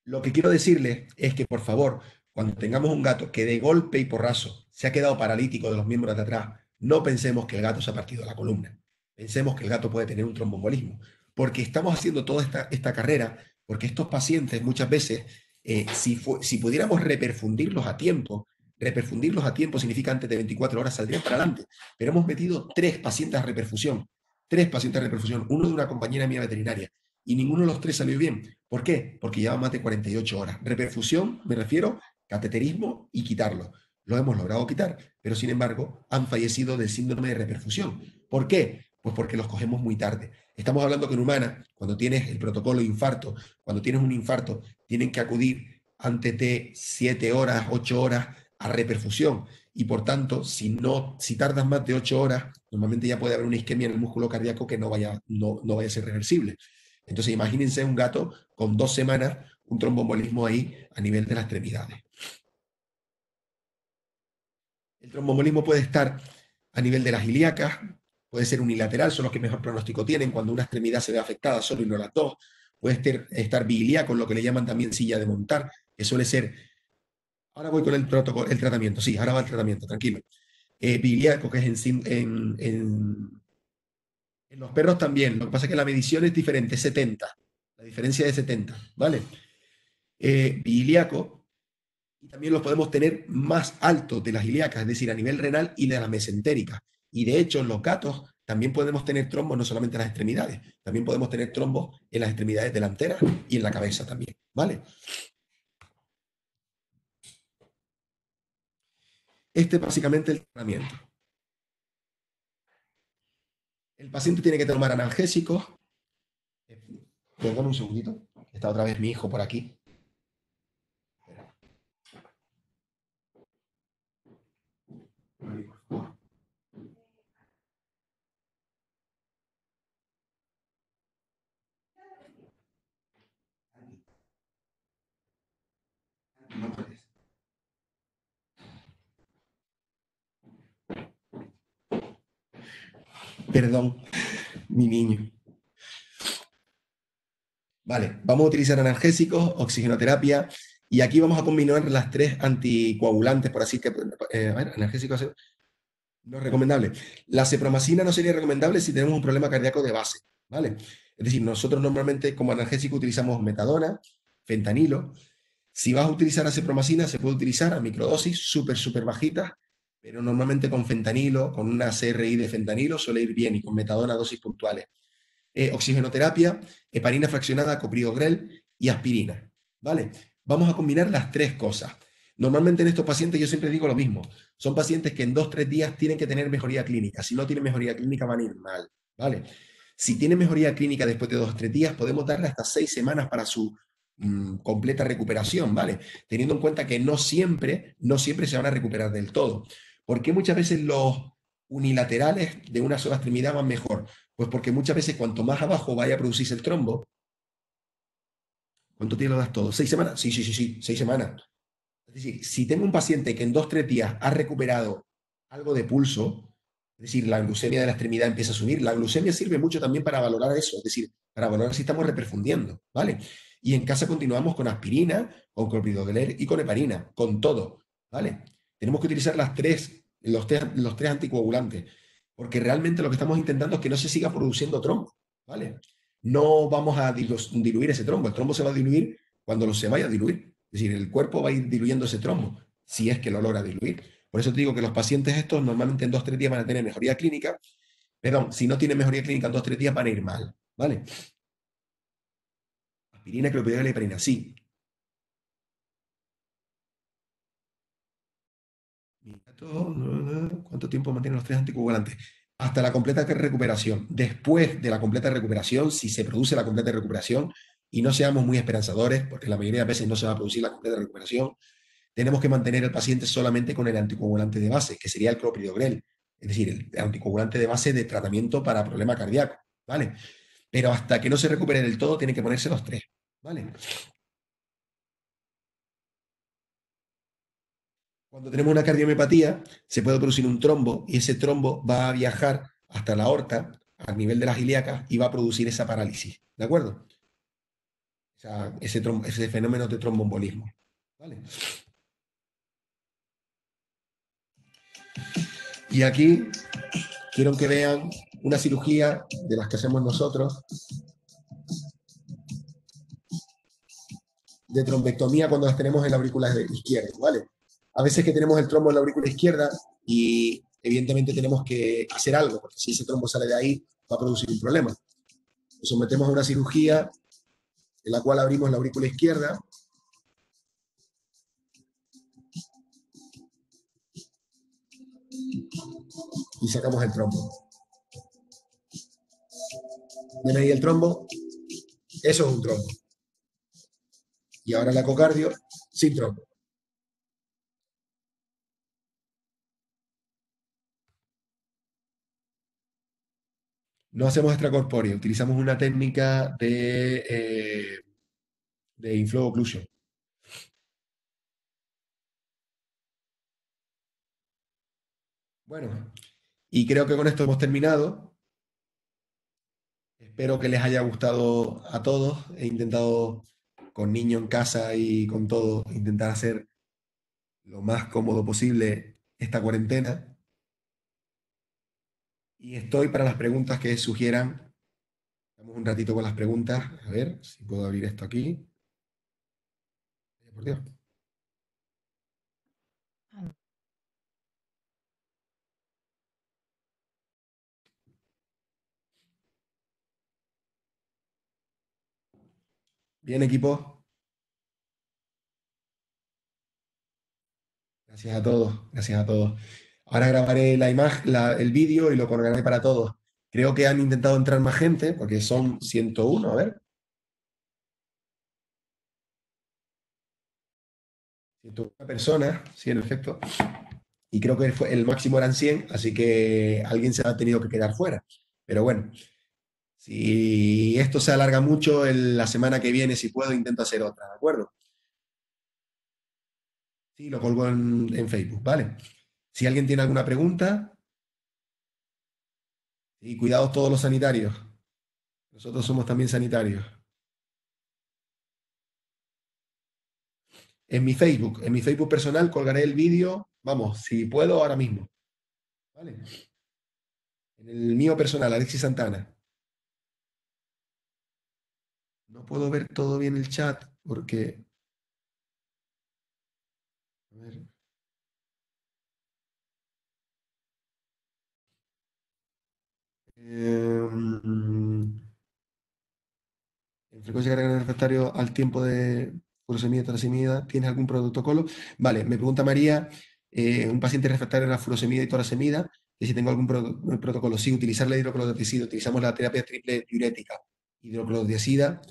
A: lo que quiero decirles es que, por favor, cuando tengamos un gato que de golpe y porrazo se ha quedado paralítico de los miembros de atrás, no pensemos que el gato se ha partido la columna. Pensemos que el gato puede tener un tromboembolismo. Porque estamos haciendo toda esta carrera, porque estos pacientes muchas veces, si pudiéramos reperfundirlos a tiempo significa antes de 24 horas saldrían para adelante. Pero hemos metido 3 pacientes a reperfusión. 3 pacientes a reperfusión, uno de una compañera mía veterinaria. Y ninguno de los 3 salió bien. ¿Por qué? Porque lleva más de 48 horas. Reperfusión, me refiero, cateterismo y quitarlo. Lo hemos logrado quitar, pero sin embargo han fallecido del síndrome de reperfusión. ¿Por qué? Pues porque los cogemos muy tarde. Estamos hablando que en humana, cuando tienes el protocolo de infarto, cuando tienes un infarto, tienen que acudir antes de 7 horas, 8 horas a reperfusión. Y por tanto, si tardas más de 8 horas, normalmente ya puede haber una isquemia en el músculo cardíaco que no vaya a ser reversible. Entonces, imagínense un gato con 2 semanas, un tromboembolismo ahí a nivel de las extremidades. El tromboembolismo puede estar a nivel de las ilíacas, puede ser unilateral, son los que mejor pronóstico tienen, cuando una extremidad se ve afectada solo y no las dos. Puede estar biilíaco, lo que le llaman también silla de montar, que suele ser... Ahora voy con el tratamiento, sí, ahora va el tratamiento, tranquilo. Biilíaco, que es en los perros también, lo que pasa es que la medición es diferente, es 70, la diferencia es 70, ¿vale? Biilíaco, y también los podemos tener más altos de las ilíacas, es decir, a nivel renal y de la mesentérica. Y de hecho, en los gatos también podemos tener trombos no solamente en las extremidades, también podemos tener trombos en las extremidades delanteras y en la cabeza también, ¿vale? Este es básicamente el tratamiento. El paciente tiene que tomar analgésicos. Perdón un segundito, está otra vez mi hijo por aquí. No puedes. Perdón, mi niño. Vale, vamos a utilizar analgésicos, oxigenoterapia, y aquí vamos a combinar las 3 anticoagulantes, por así que, a ver, analgésicos no es recomendable. La cepromacina no sería recomendable si tenemos un problema cardíaco de base, ¿vale? Es decir, nosotros normalmente como analgésico utilizamos metadona, fentanilo. Si vas a utilizar acepromacina, se puede utilizar a microdosis, súper bajitas, pero normalmente con fentanilo, con una CRI de fentanilo, suele ir bien, y con metadona a dosis puntuales. Oxigenoterapia, heparina fraccionada, copridogrel y aspirina, ¿vale? Vamos a combinar las 3 cosas. Normalmente en estos pacientes yo siempre digo lo mismo. Son pacientes que en 2-3 días tienen que tener mejoría clínica. Si no tienen mejoría clínica van a ir mal, ¿vale? Si tienen mejoría clínica después de 2-3 días, podemos darle hasta 6 semanas para su completa recuperación, ¿vale? Teniendo en cuenta que no siempre se van a recuperar del todo. ¿Por qué muchas veces los unilaterales de una sola extremidad van mejor? Pues porque muchas veces cuanto más abajo vaya a producirse el trombo, ¿cuánto tiempo lo das todo? ¿6 semanas? Sí, 6 semanas. Es decir, si tengo un paciente que en 2-3 días ha recuperado algo de pulso, es decir, la glucemia de la extremidad empieza a subir, la glucemia sirve mucho también para valorar eso, es decir, para valorar si estamos reperfundiendo, ¿vale? Y en casa continuamos con aspirina, con clopidogrel y con heparina, con todo, ¿vale? Tenemos que utilizar los tres anticoagulantes, porque realmente lo que estamos intentando es que no se siga produciendo trombo, ¿vale? No vamos a diluir ese trombo, el trombo se va a diluir cuando se vaya a diluir. Es decir, el cuerpo va a ir diluyendo ese trombo, si es que lo logra diluir. Por eso te digo que los pacientes estos normalmente en 2-3 días van a tener mejoría clínica. Perdón, si no tienen mejoría clínica en 2-3 días van a ir mal, ¿vale? Aspirina, clopidogrel y heparina, sí. ¿Cuánto tiempo mantienen los 3 anticoagulantes? Hasta la completa recuperación. Después de la completa recuperación, si se produce la completa recuperación, y no seamos muy esperanzadores, porque la mayoría de veces no se va a producir la completa recuperación, tenemos que mantener al paciente solamente con el anticoagulante de base, que sería el clopidogrel, es decir, el anticoagulante de base de tratamiento para problema cardíaco, ¿vale? Pero hasta que no se recupere del todo, tiene que ponerse los 3, ¿vale? Cuando tenemos una cardiomiopatía, se puede producir un trombo y ese trombo va a viajar hasta la aorta, al nivel de las ilíacas, y va a producir esa parálisis, ¿de acuerdo? O sea, ese fenómeno de tromboembolismo, ¿vale? Y aquí quiero que vean una cirugía de las que hacemos nosotros de trombectomía cuando las tenemos en la aurícula izquierda, ¿vale? A veces que tenemos el trombo en la aurícula izquierda y evidentemente tenemos que hacer algo, porque si ese trombo sale de ahí va a producir un problema. Nos sometemos a una cirugía en la cual abrimos la aurícula izquierda. Y sacamos el trombo. ¿Ven ahí el trombo? Eso es un trombo. Y ahora el ecocardio sin trombo. No hacemos extracorpóreo, utilizamos una técnica de inflow occlusion. Bueno, y creo que con esto hemos terminado. Espero que les haya gustado a todos. He intentado, con niño en casa y con todo, intentar hacer lo más cómodo posible esta cuarentena. Y estoy para las preguntas que sugieran. Vamos un ratito con las preguntas. A ver si puedo abrir esto aquí. Por Dios. Bien, equipo. Gracias a todos, gracias a todos. Ahora grabaré la imagen, el vídeo y lo colgaré para todos. Creo que han intentado entrar más gente, porque son 101, a ver. 101 personas, sí, en efecto. Y creo que el máximo eran 100, así que alguien se ha tenido que quedar fuera. Pero bueno, si esto se alarga mucho, la semana que viene, si puedo, intento hacer otra, ¿de acuerdo? Sí, lo colgo en Facebook, ¿vale? Si alguien tiene alguna pregunta, y cuidados todos los sanitarios. Nosotros somos también sanitarios. En mi Facebook personal colgaré el vídeo, vamos, si puedo ahora mismo. ¿Vale? En el mío personal, Alexis Santana. No puedo ver todo bien el chat porque... A ver. En frecuencia cardiaca refractario al tiempo de furosemida, torasemida, ¿tienes algún protocolo? Vale, me pregunta María, un paciente refractario a la furosemida y torasemida, que si tengo algún protocolo. Sí, utilizar la hidroclorotiazida, utilizamos la terapia triple diurética, hidroclorotiazida,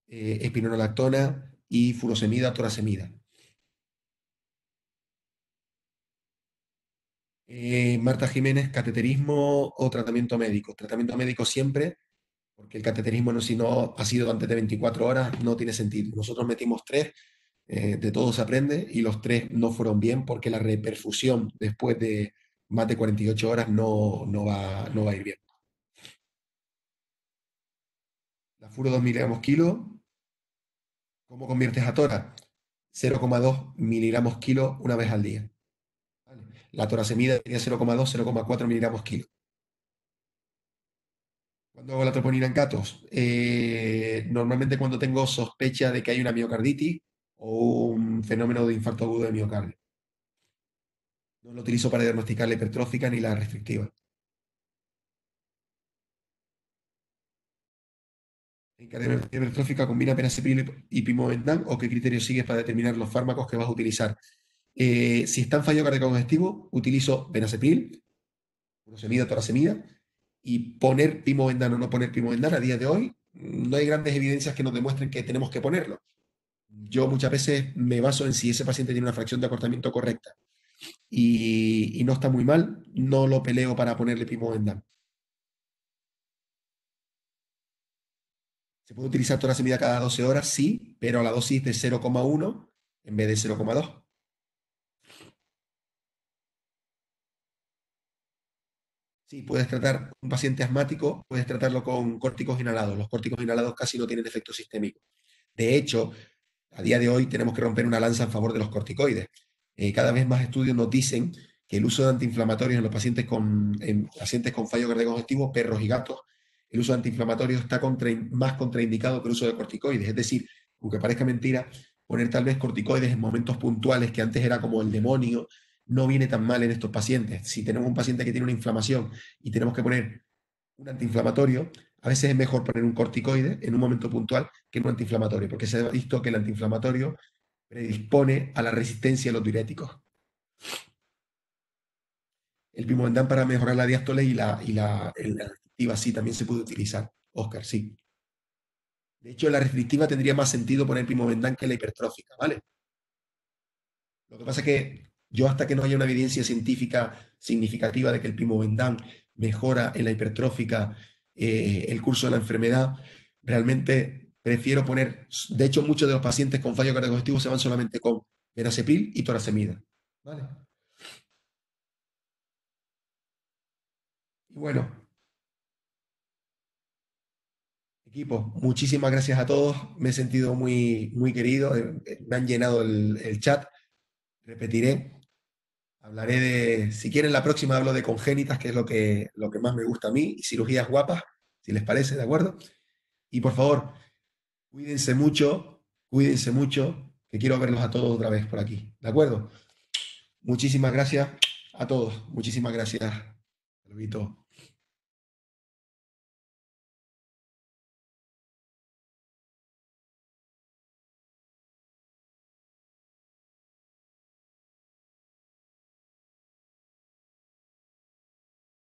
A: espironolactona y furosemida, torasemida. Marta Jiménez, cateterismo o tratamiento médico. Tratamiento médico siempre, porque el cateterismo si no ha sido antes de 24 horas no tiene sentido. Nosotros metimos 3, de todo se aprende, y los 3 no fueron bien porque la reperfusión después de más de 48 horas no va a ir bien. La furo 2 miligramos kilo. ¿Cómo conviertes a tora? 0,2 miligramos kilo una vez al día. ¿Vale? La torasemida sería 0,2, 0,4 miligramos kilo. ¿Cuándo hago la troponina en catos? Normalmente cuando tengo sospecha de que hay una miocarditis o un fenómeno de infarto agudo de miocardio. No lo utilizo para diagnosticar la hipertrófica ni la restrictiva. ¿En cardiopatía hipertrófica combina penacepril y pimovendan o qué criterio sigues para determinar los fármacos que vas a utilizar? Si está en fallo cardíaco congestivo, utilizo penacepril, furosemida, torasemida, y poner pimovendan o no poner pimovendan a día de hoy, no hay grandes evidencias que nos demuestren que tenemos que ponerlo. Yo muchas veces me baso en si ese paciente tiene una fracción de acortamiento correcta y no está muy mal, no lo peleo para ponerle pimovendan. ¿Se puede utilizar torasemida cada 12 horas? Sí, pero a la dosis de 0,1 en vez de 0,2. Sí, puedes tratar un paciente asmático, puedes tratarlo con córticos inhalados. Los córticos inhalados casi no tienen efecto sistémico. De hecho, a día de hoy tenemos que romper una lanza en favor de los corticoides. Cada vez más estudios nos dicen que el uso de antiinflamatorios en los pacientes con fallo cardíaco congestivo, perros y gatos, el uso de antiinflamatorios está más contraindicado que el uso de corticoides. Es decir, aunque parezca mentira, poner tal vez corticoides en momentos puntuales, que antes era como el demonio, no viene tan mal en estos pacientes. Si tenemos un paciente que tiene una inflamación y tenemos que poner un antiinflamatorio, a veces es mejor poner un corticoide en un momento puntual que un antiinflamatorio, porque se ha visto que el antiinflamatorio predispone a la resistencia a los diuréticos. El pimovendán para mejorar la diástole y la restrictiva sí también se puede utilizar. Óscar, sí. De hecho, en la restrictiva tendría más sentido poner pimovendán que en la hipertrófica, ¿vale? Lo que pasa es que yo, hasta que no haya una evidencia científica significativa de que el pimovendán mejora en la hipertrófica el curso de la enfermedad, realmente prefiero poner, de hecho muchos de los pacientes con fallo cardiovascular se van solamente con verapamil y torasemida, ¿vale? Y bueno, equipo, muchísimas gracias a todos, me he sentido muy, muy querido, me han llenado el chat, repetiré. Hablaré de, si quieren la próxima hablo de congénitas, que es lo que más me gusta a mí, y cirugías guapas, si les parece, ¿de acuerdo? Y por favor, cuídense mucho, que quiero verlos a todos otra vez por aquí, ¿de acuerdo? Muchísimas gracias a todos, muchísimas gracias. Saludito.